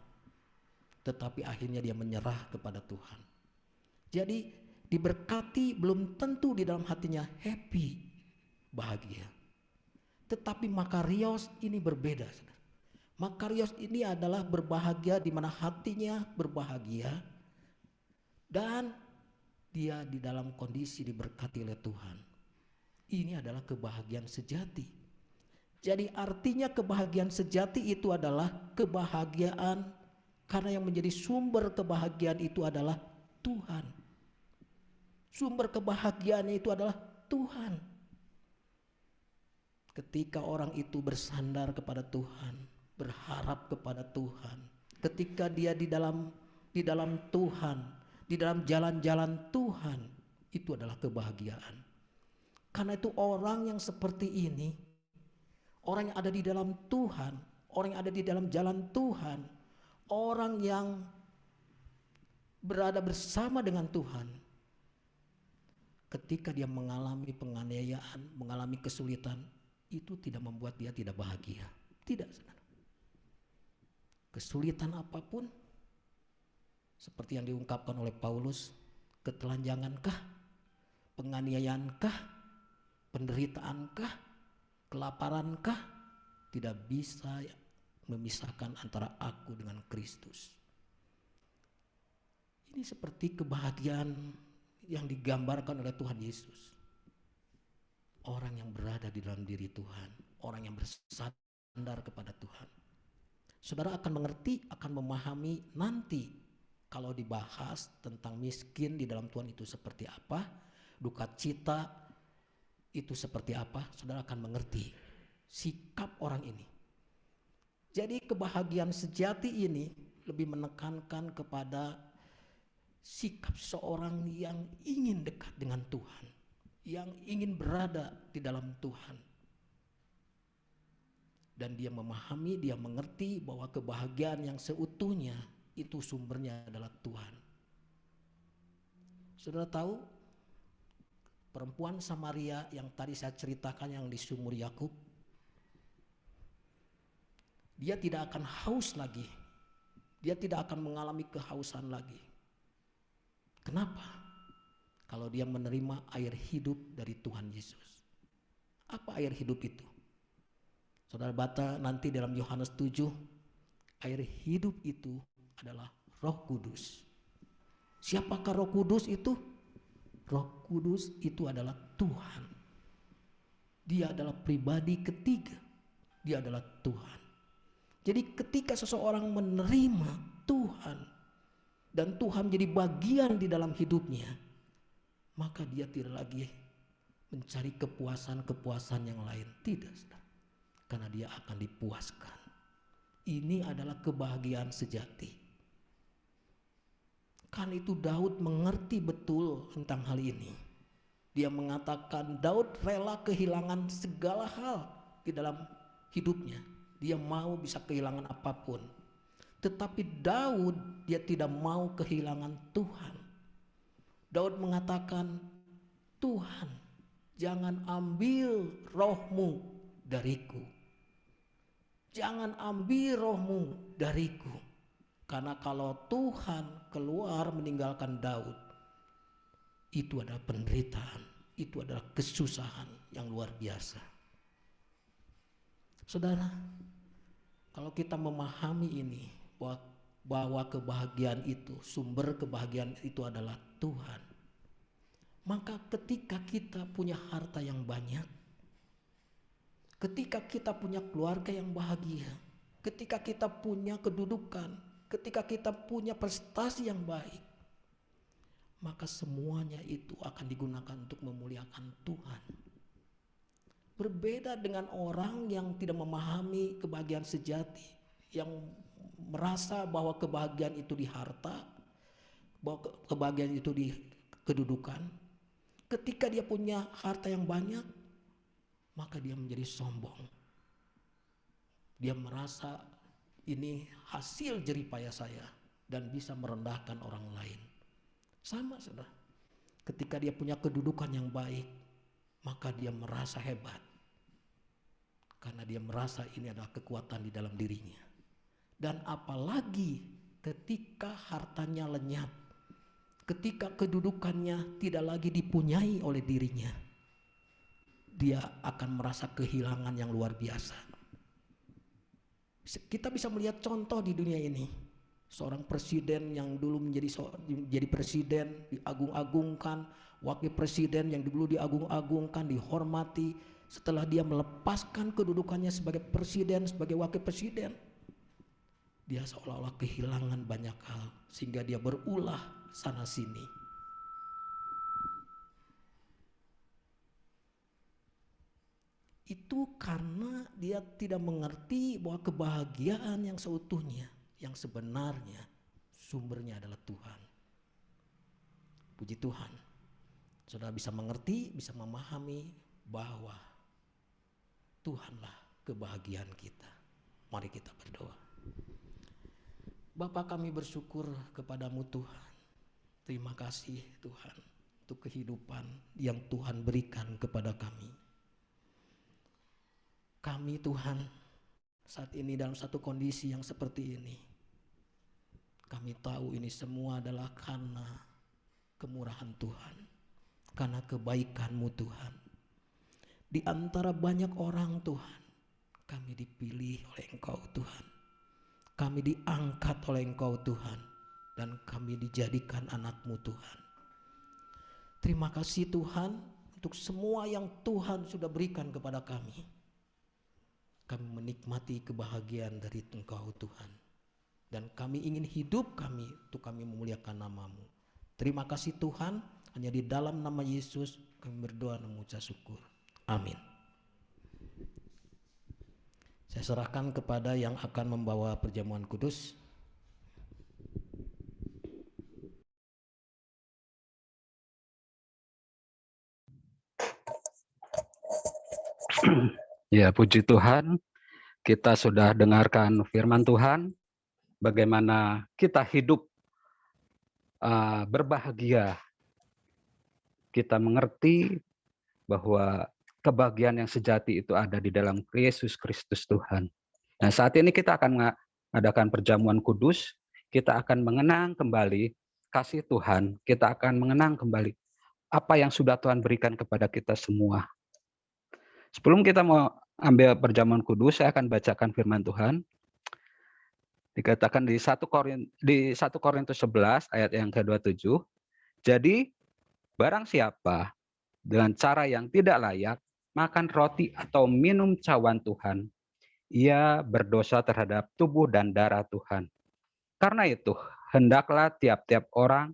Tetapi akhirnya dia menyerah kepada Tuhan. Jadi diberkati belum tentu di dalam hatinya happy, bahagia. Tetapi Makarios ini berbeda, saudara. Makarios ini adalah berbahagia di mana hatinya berbahagia dan dia di dalam kondisi diberkati oleh Tuhan. Ini adalah kebahagiaan sejati. Jadi artinya kebahagiaan sejati itu adalah kebahagiaan karena yang menjadi sumber kebahagiaan itu adalah Tuhan. Sumber kebahagiaannya itu adalah Tuhan. Ketika orang itu bersandar kepada Tuhan, berharap kepada Tuhan, ketika dia di dalam Tuhan, di dalam jalan-jalan Tuhan, itu adalah kebahagiaan. Karena itu orang yang seperti ini, orang yang ada di dalam Tuhan, orang yang ada di dalam jalan Tuhan, orang yang berada bersama dengan Tuhan, ketika dia mengalami penganiayaan, mengalami kesulitan, itu tidak membuat dia tidak bahagia. Tidak, saudara. Kesulitan apapun, seperti yang diungkapkan oleh Paulus, ketelanjangankah, penganiayaankah, penderitaankah, kelaparankah, tidak bisa memisahkan antara aku dengan Kristus. Ini seperti kebahagiaan yang digambarkan oleh Tuhan Yesus. Orang yang berada di dalam diri Tuhan, orang yang bersandar kepada Tuhan. Saudara akan mengerti, akan memahami nanti kalau dibahas tentang miskin di dalam Tuhan itu seperti apa, duka cita itu seperti apa, saudara akan mengerti sikap orang ini. Jadi kebahagiaan sejati ini lebih menekankan kepada sikap seorang yang ingin dekat dengan Tuhan, yang ingin berada di dalam Tuhan. Dan dia memahami, dia mengerti bahwa kebahagiaan yang seutuhnya itu sumbernya adalah Tuhan. Saudara tahu perempuan Samaria yang tadi saya ceritakan yang di sumur Yakub, dia tidak akan haus lagi, dia tidak akan mengalami kehausan lagi. Kenapa? Kalau dia menerima air hidup dari Tuhan Yesus. Apa air hidup itu? Saudara baca nanti dalam Yohanes 7, air hidup itu adalah Roh Kudus. Siapakah Roh Kudus itu? Roh Kudus itu adalah Tuhan. Dia adalah pribadi ketiga. Dia adalah Tuhan. Jadi ketika seseorang menerima Tuhan dan Tuhan menjadi bagian di dalam hidupnya, maka dia tidak lagi mencari kepuasan-kepuasan yang lain. Tidak, saudara. Karena dia akan dipuaskan. Ini adalah kebahagiaan sejati. Kan itu Daud mengerti betul tentang hal ini. Dia mengatakan Daud rela kehilangan segala hal di dalam hidupnya. Dia mau bisa kehilangan apapun. Tetapi Daud dia tidak mau kehilangan Tuhan. Daud mengatakan, Tuhan jangan ambil rohmu dariku. Jangan ambil rohmu dariku. Karena kalau Tuhan keluar meninggalkan Daud, itu adalah penderitaan, itu adalah kesusahan yang luar biasa. Saudara, kalau kita memahami ini, bahwa kebahagiaan itu, sumber kebahagiaan itu adalah Tuhan, maka ketika kita punya harta yang banyak, ketika kita punya keluarga yang bahagia, ketika kita punya kedudukan, ketika kita punya prestasi yang baik, maka semuanya itu akan digunakan untuk memuliakan Tuhan. Berbeda dengan orang yang tidak memahami kebahagiaan sejati, yang merasa bahwa kebahagiaan itu di harta, bahwa kebahagiaan itu di kedudukan. Ketika dia punya harta yang banyak, maka dia menjadi sombong. Dia merasa ini hasil jerih payah saya dan bisa merendahkan orang lain. Sama saudara. Ketika dia punya kedudukan yang baik, maka dia merasa hebat. Karena dia merasa ini adalah kekuatan di dalam dirinya. Dan apalagi ketika hartanya lenyap, ketika kedudukannya tidak lagi dipunyai oleh dirinya, dia akan merasa kehilangan yang luar biasa. Kita bisa melihat contoh di dunia ini. Seorang presiden yang dulu menjadi presiden, diagung-agungkan, wakil presiden yang dulu diagung-agungkan, dihormati, setelah dia melepaskan kedudukannya sebagai presiden, sebagai wakil presiden, dia seolah-olah kehilangan banyak hal, sehingga dia berulah sana sini. Itu karena dia tidak mengerti bahwa kebahagiaan yang seutuhnya, yang sebenarnya sumbernya adalah Tuhan. Puji Tuhan, saudara bisa mengerti, bisa memahami bahwa Tuhanlah kebahagiaan kita. Mari kita berdoa. Bapa, kami bersyukur kepadamu Tuhan. Terima kasih Tuhan untuk kehidupan yang Tuhan berikan kepada kami. Kami Tuhan saat ini dalam satu kondisi yang seperti ini. Kami tahu ini semua adalah karena kemurahan Tuhan, karena kebaikan-Mu Tuhan. Di antara banyak orang Tuhan, kami dipilih oleh Engkau Tuhan. Kami diangkat oleh Engkau Tuhan, dan kami dijadikan anak-Mu Tuhan. Terima kasih Tuhan untuk semua yang Tuhan sudah berikan kepada kami. Kami menikmati kebahagiaan dari Engkau Tuhan. Dan kami ingin hidup kami untuk kami memuliakan nama-Mu. Terima kasih Tuhan, hanya di dalam nama Yesus kami berdoa dan mengucap syukur. Amin. Saya serahkan kepada yang akan membawa perjamuan kudus. Ya, puji Tuhan, kita sudah dengarkan firman Tuhan, bagaimana kita hidup berbahagia. Kita mengerti bahwa kebahagiaan yang sejati itu ada di dalam Yesus Kristus Tuhan. Nah, saat ini kita akan mengadakan perjamuan kudus, kita akan mengenang kembali kasih Tuhan, kita akan mengenang kembali apa yang sudah Tuhan berikan kepada kita semua. Sebelum kita mau ambil perjamuan kudus, saya akan bacakan firman Tuhan. Dikatakan di 1 Korintus 11 ayat yang ke-27. Jadi barang siapa dengan cara yang tidak layak makan roti atau minum cawan Tuhan, ia berdosa terhadap tubuh dan darah Tuhan. Karena itu, hendaklah tiap-tiap orang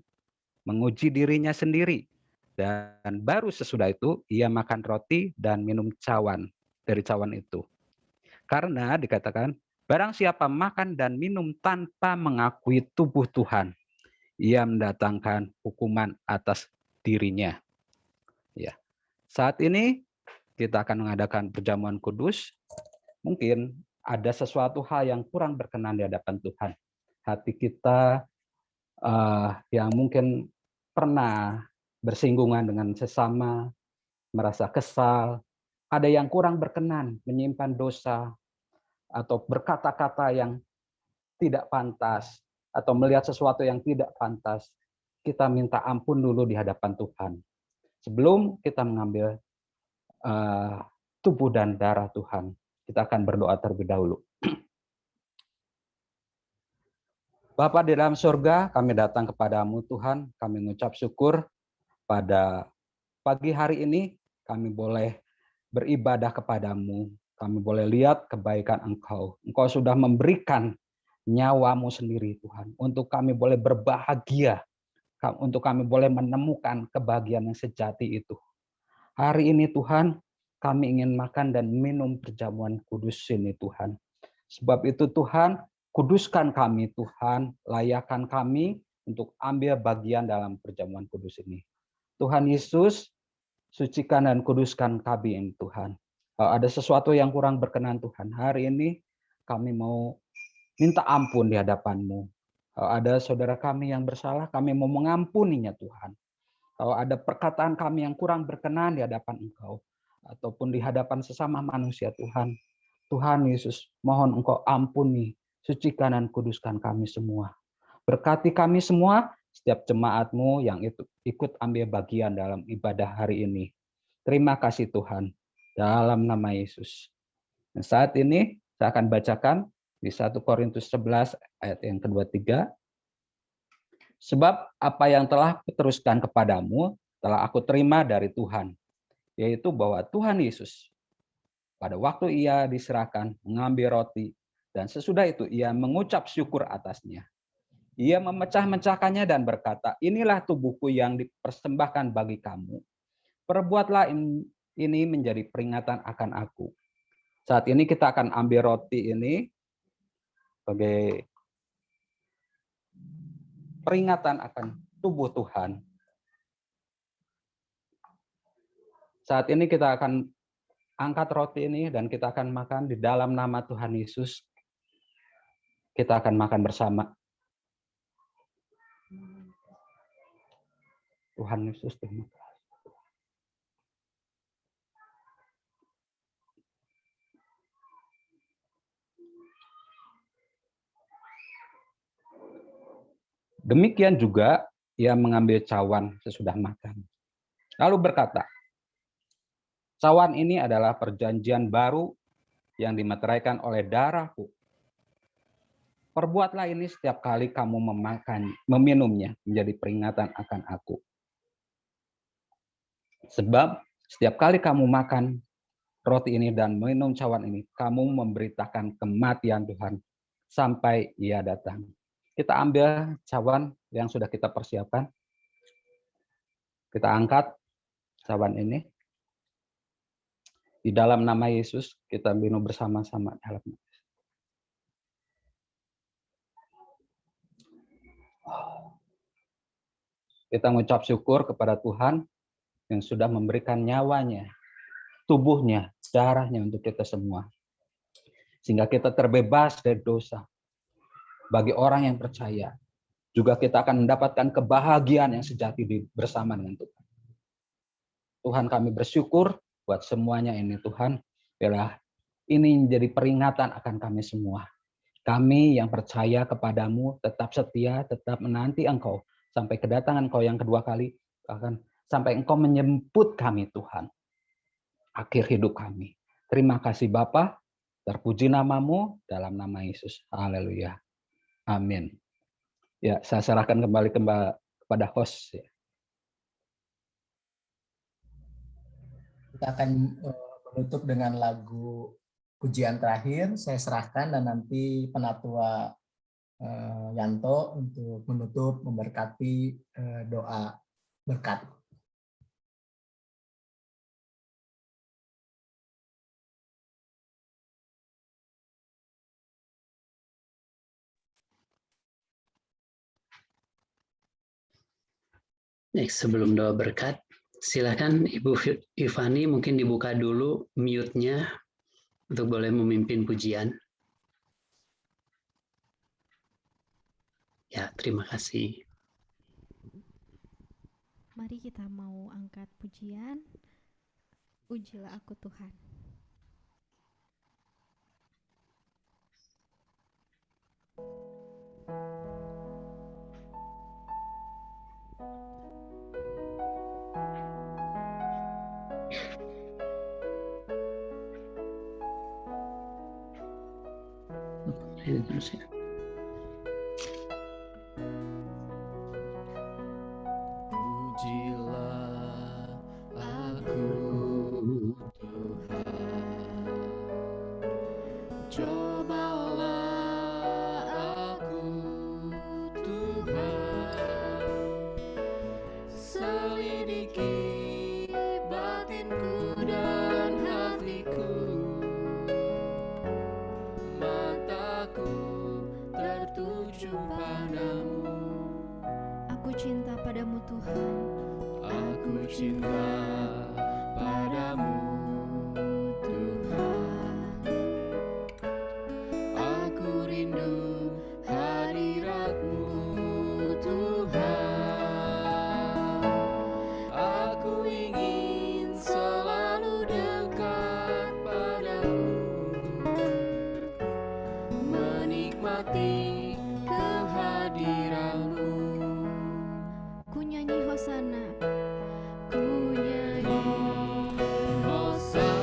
menguji dirinya sendiri, dan baru sesudah itu ia makan roti dan minum cawan dari cawan itu. Karena dikatakan, barang siapa makan dan minum tanpa mengakui tubuh Tuhan, ia mendatangkan hukuman atas dirinya. Ya. Saat ini kita akan mengadakan perjamuan kudus. Mungkin ada sesuatu hal yang kurang berkenan di hadapan Tuhan. Hati kita yang mungkin pernah bersinggungan dengan sesama, merasa kesal, ada yang kurang berkenan, menyimpan dosa, atau berkata-kata yang tidak pantas, atau melihat sesuatu yang tidak pantas, kita minta ampun dulu di hadapan Tuhan. Sebelum kita mengambil tubuh dan darah Tuhan, kita akan berdoa terlebih dahulu. Bapa di dalam surga, kami datang kepadamu Tuhan, kami mengucap syukur pada pagi hari ini, kami boleh beribadah kepadamu, kami boleh lihat kebaikan Engkau. Engkau sudah memberikan nyawamu sendiri Tuhan, untuk kami boleh berbahagia, untuk kami boleh menemukan kebahagiaan yang sejati itu. Hari ini Tuhan, kami ingin makan dan minum perjamuan kudus ini Tuhan. Sebab itu Tuhan, kuduskan kami Tuhan, layakkan kami untuk ambil bagian dalam perjamuan kudus ini. Tuhan Yesus, sucikan dan kuduskan kami ini Tuhan. Kalau ada sesuatu yang kurang berkenan Tuhan, hari ini kami mau minta ampun di hadapan-Mu. Kalau ada saudara kami yang bersalah, kami mau mengampuninya Tuhan. Kalau ada perkataan kami yang kurang berkenan di hadapan Engkau, ataupun di hadapan sesama manusia Tuhan, Tuhan Yesus, mohon Engkau ampuni, sucikan dan kuduskan kami semua. Berkati kami semua, setiap jemaat-Mu yang ikut ambil bagian dalam ibadah hari ini. Terima kasih Tuhan, dalam nama Yesus. Nah, saat ini saya akan bacakan di 1 Korintus 11 ayat yang kedua-tiga. Sebab apa yang telah kuteruskan kepadamu telah aku terima dari Tuhan, yaitu bahwa Tuhan Yesus pada waktu ia diserahkan mengambil roti dan sesudah itu ia mengucap syukur atasnya. Ia memecah-mecahkannya dan berkata, inilah tubuhku yang dipersembahkan bagi kamu. Perbuatlah ini menjadi peringatan akan aku. Saat ini kita akan ambil roti ini sebagai peringatan akan tubuh Tuhan. Saat ini kita akan angkat roti ini dan kita akan makan di dalam nama Tuhan Yesus. Kita akan makan bersama. Tuhan Yesus, terima kasih. Demikian juga ia mengambil cawan sesudah makan. Lalu berkata, cawan ini adalah perjanjian baru yang dimeteraikan oleh darahku. Perbuatlah ini setiap kali kamu meminumnya menjadi peringatan akan aku. Sebab setiap kali kamu makan roti ini dan minum cawan ini, kamu memberitakan kematian Tuhan sampai ia datang. Kita ambil cawan yang sudah kita persiapkan. Kita angkat cawan ini. Di dalam nama Yesus, kita minum bersama-sama. Kita mengucap syukur kepada Tuhan yang sudah memberikan nyawanya, tubuhnya, darahnya untuk kita semua. Sehingga kita terbebas dari dosa. Bagi orang yang percaya, juga kita akan mendapatkan kebahagiaan yang sejati bersama dengan Tuhan. Tuhan, kami bersyukur buat semuanya ini Tuhan. Biarlah ini menjadi peringatan akan kami semua. Kami yang percaya kepadamu tetap setia, tetap menanti Engkau sampai kedatangan Engkau yang kedua kali, bahkan sampai Engkau menjemput kami Tuhan. Akhir hidup kami. Terima kasih Bapa, terpuji namamu dalam nama Yesus. Haleluya. Amin. Ya, saya serahkan kembali kepada host. Kita akan menutup dengan lagu pujian terakhir. Saya serahkan dan nanti Penatua Yanto untuk menutup, memberkati doa berkat. Next, sebelum doa berkat, silakan Ibu Ivani mungkin dibuka dulu mute-nya untuk boleh memimpin pujian. Ya, terima kasih. Mari kita mau angkat pujian. Ujilah aku Tuhan. Ini terus ya. Pujilah aku Tuhan, cobalah aku Tuhan, selidiki batinku dan Tuhan. Aku cinta padamu, Tuhan. Aku rindu hadirat-Mu, Tuhan. Aku ingin selalu dekat padamu, menikmati kehadiran-Mu. Ku nyanyi hosana, ku nyanyi Hosana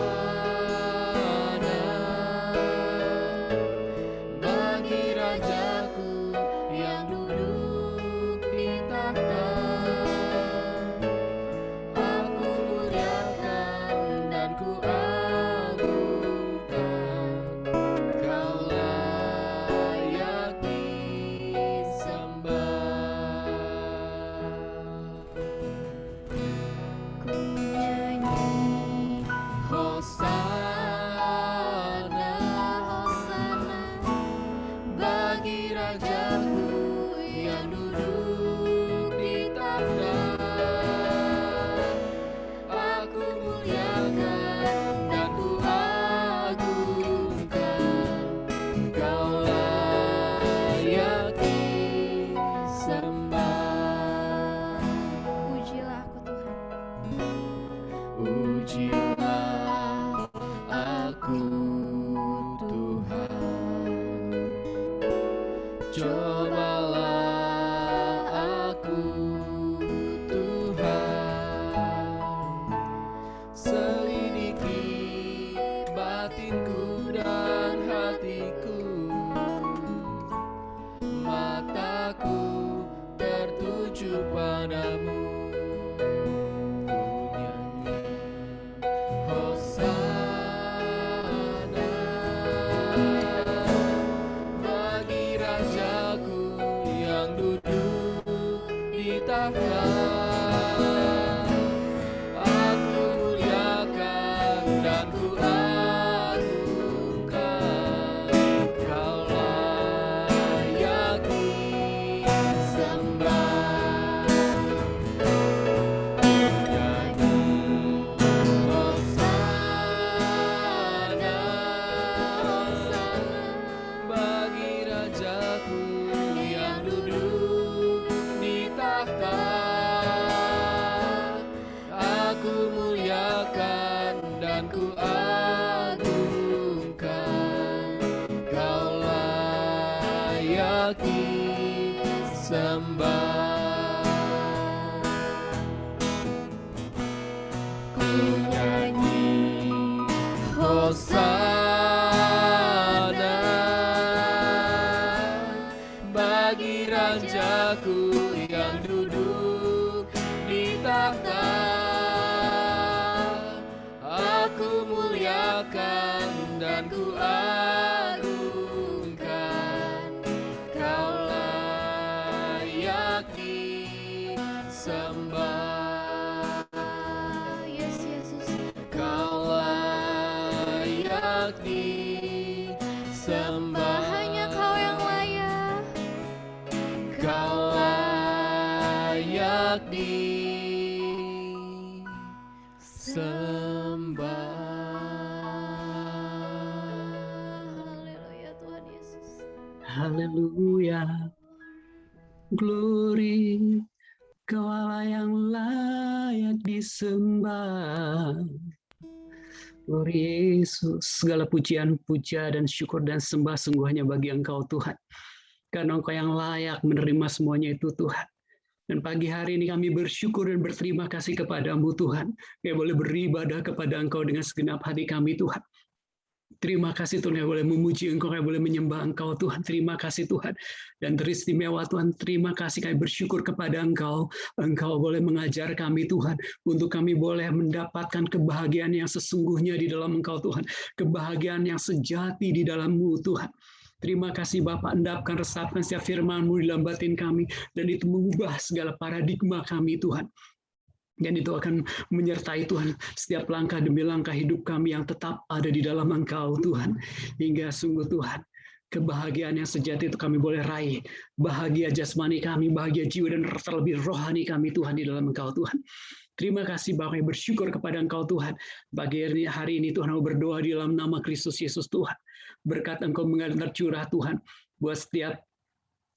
bagi Rajaku yang duduk di tahta. Aku muliakan dan ku agungkan, Kau layak disembah. ku nyanyi Hosana hosana bagi Rajaku yang duduk di tahta. Aku muliakan dan ku agungkan, Kau layak disembah. pujilah aku Tuhan. Ujilah aku, Tuhan. Cobalah aku, Tuhan. Selidiki batinku dan hatiku. Mataku tertuju padamu. Ku nyanyi Hosana bagi Rajaku yang duduk di tahta. Aku muliakan dan ku agungkan, Kau layak disembah. Nyanyi Hosana bagi Rajaku yang duduk di tahta. Aku muliakan dan ku agungkan, Kau layak disembah. Ku nyanyi Hosana bagi Rajaku yang duduk di tahta. Aku muliakan dan ku agungkan, Kau layak disembah. Yes Yesus, Kau layak disembah. hanya Kau yang layak. Kau layak disembah. Haleluya Tuhan Yesus. Haleluya. Glory, Kau Allah yang layak disembah. Glory Yesus, segala pujian, puja dan syukur dan sembah sungguh hanya bagi Engkau Tuhan. Karena Engkau yang layak menerima semuanya itu Tuhan. Dan pagi hari ini kami bersyukur dan berterima kasih kepadamu Tuhan. Kami boleh beribadah kepada Engkau dengan segenap hati kami Tuhan. Terima kasih Tuhan, kami boleh memuji Engkau, kami boleh menyembah Engkau Tuhan. Terima kasih Tuhan. Dan teristimewa Tuhan, terima kasih kami bersyukur kepada Engkau. Engkau boleh mengajar kami Tuhan, untuk kami boleh mendapatkan kebahagiaan yang sesungguhnya di dalam Engkau Tuhan. Kebahagiaan yang sejati di dalam-Mu Tuhan. Terima kasih Bapak, endapkan, resapkan setiap firman-Mu di dalam batin kami, dan itu mengubah segala paradigma kami Tuhan. Dan itu akan menyertai Tuhan setiap langkah demi langkah hidup kami yang tetap ada di dalam Engkau Tuhan. Hingga sungguh Tuhan, kebahagiaan yang sejati itu kami boleh raih. Bahagia jasmani kami, bahagia jiwa dan terlebih rohani kami Tuhan di dalam Engkau Tuhan. Terima kasih Bapak, bersyukur kepada Engkau Tuhan. Pagi hari ini Tuhan mau berdoa di dalam nama Kristus Yesus Tuhan. Berkat Engkau mengalir tercurah Tuhan buat setiap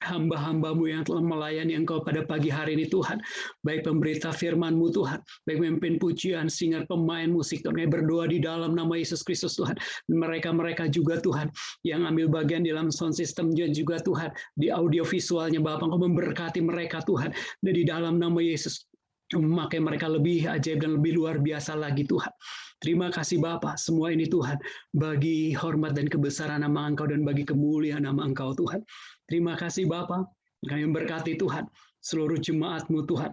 hamba-hambamu yang telah melayani Engkau pada pagi hari ini Tuhan, baik pemberita firman-Mu Tuhan, baik pemimpin pujian, singer, pemain musik, Tuhan, kami berdoa di dalam nama Yesus Kristus Tuhan, mereka juga Tuhan, yang ambil bagian dalam sound system juga Tuhan, di audio visualnya Bapak, Engkau memberkati mereka Tuhan, dan di dalam nama Yesus, memakai mereka lebih ajaib dan lebih luar biasa lagi Tuhan. Terima kasih Bapa, semua ini Tuhan, bagi hormat dan kebesaran nama Engkau dan bagi kemuliaan nama Engkau Tuhan. Terima kasih Bapa, kami memberkati Tuhan, seluruh jemaat-Mu Tuhan.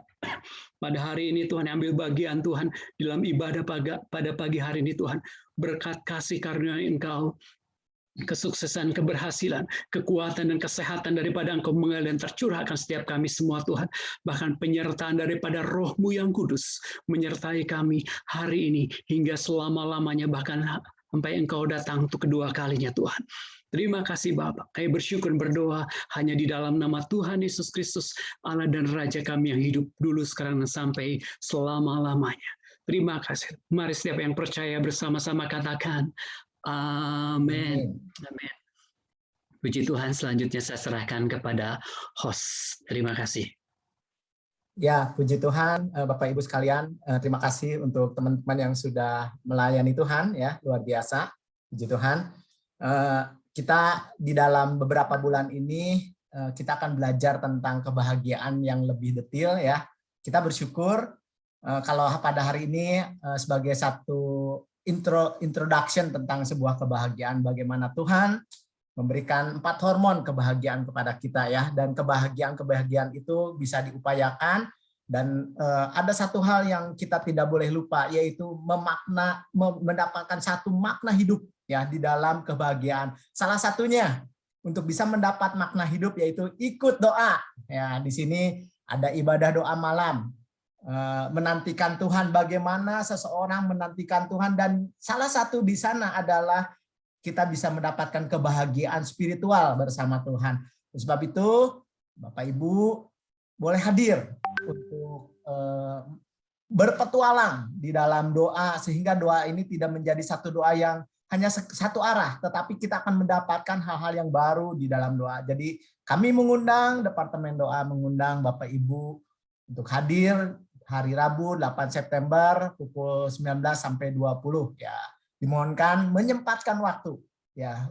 Pada hari ini Tuhan, ambil bagian Tuhan, dalam ibadah pada pagi hari ini Tuhan, berkat kasih karunia Engkau, kesuksesan, keberhasilan, kekuatan dan kesehatan daripada Engkau mengalir dan tercurahkan setiap kami semua Tuhan. Bahkan penyertaan daripada Roh-Mu yang kudus menyertai kami hari ini hingga selama-lamanya, bahkan sampai Engkau datang untuk kedua kalinya Tuhan. Terima kasih Bapak. Kami bersyukur berdoa hanya di dalam nama Tuhan Yesus Kristus, Allah dan Raja kami yang hidup dulu, sekarang, dan sampai selama-lamanya. Terima kasih. Mari setiap yang percaya bersama-sama katakan, amin. Amin. Puji Tuhan, selanjutnya saya serahkan kepada host. Terima kasih. Ya, puji Tuhan, Bapak Ibu sekalian, terima kasih untuk teman-teman yang sudah melayani Tuhan, ya, luar biasa. Puji Tuhan. Kita di dalam beberapa bulan ini kita akan belajar tentang kebahagiaan yang lebih detail, ya. Kita bersyukur kalau pada hari ini sebagai satu introduction tentang sebuah kebahagiaan, bagaimana Tuhan memberikan 4 hormon kebahagiaan kepada kita, ya, dan kebahagiaan itu bisa diupayakan, dan ada satu hal yang kita tidak boleh lupa, yaitu mendapatkan satu makna hidup, ya, di dalam kebahagiaan. Salah satunya untuk bisa mendapat makna hidup yaitu ikut doa, ya. Di sini ada ibadah doa malam, menantikan Tuhan, bagaimana seseorang menantikan Tuhan, dan salah satu di sana adalah kita bisa mendapatkan kebahagiaan spiritual bersama Tuhan. Sebab itu Bapak Ibu boleh hadir untuk berpetualang di dalam doa, sehingga doa ini tidak menjadi satu doa yang hanya satu arah, tetapi kita akan mendapatkan hal-hal yang baru di dalam doa. Jadi kami mengundang, Departemen Doa mengundang Bapak Ibu untuk hadir hari Rabu 8 September pukul 19 sampai 20, ya. Dimohonkan menyempatkan waktu, ya.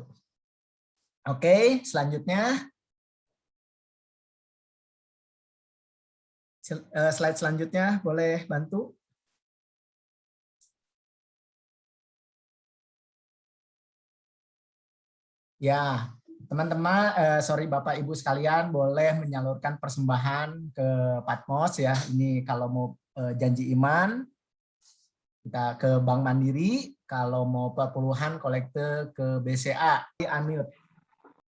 Oke, selanjutnya slide selanjutnya boleh bantu. Ya, teman-teman, sorry Bapak Ibu sekalian, boleh menyalurkan persembahan ke Patmos, ya. Ini kalau mau janji iman, kita ke Bank Mandiri. Kalau mau perpuluhan kolekte ke BCA. Unmute.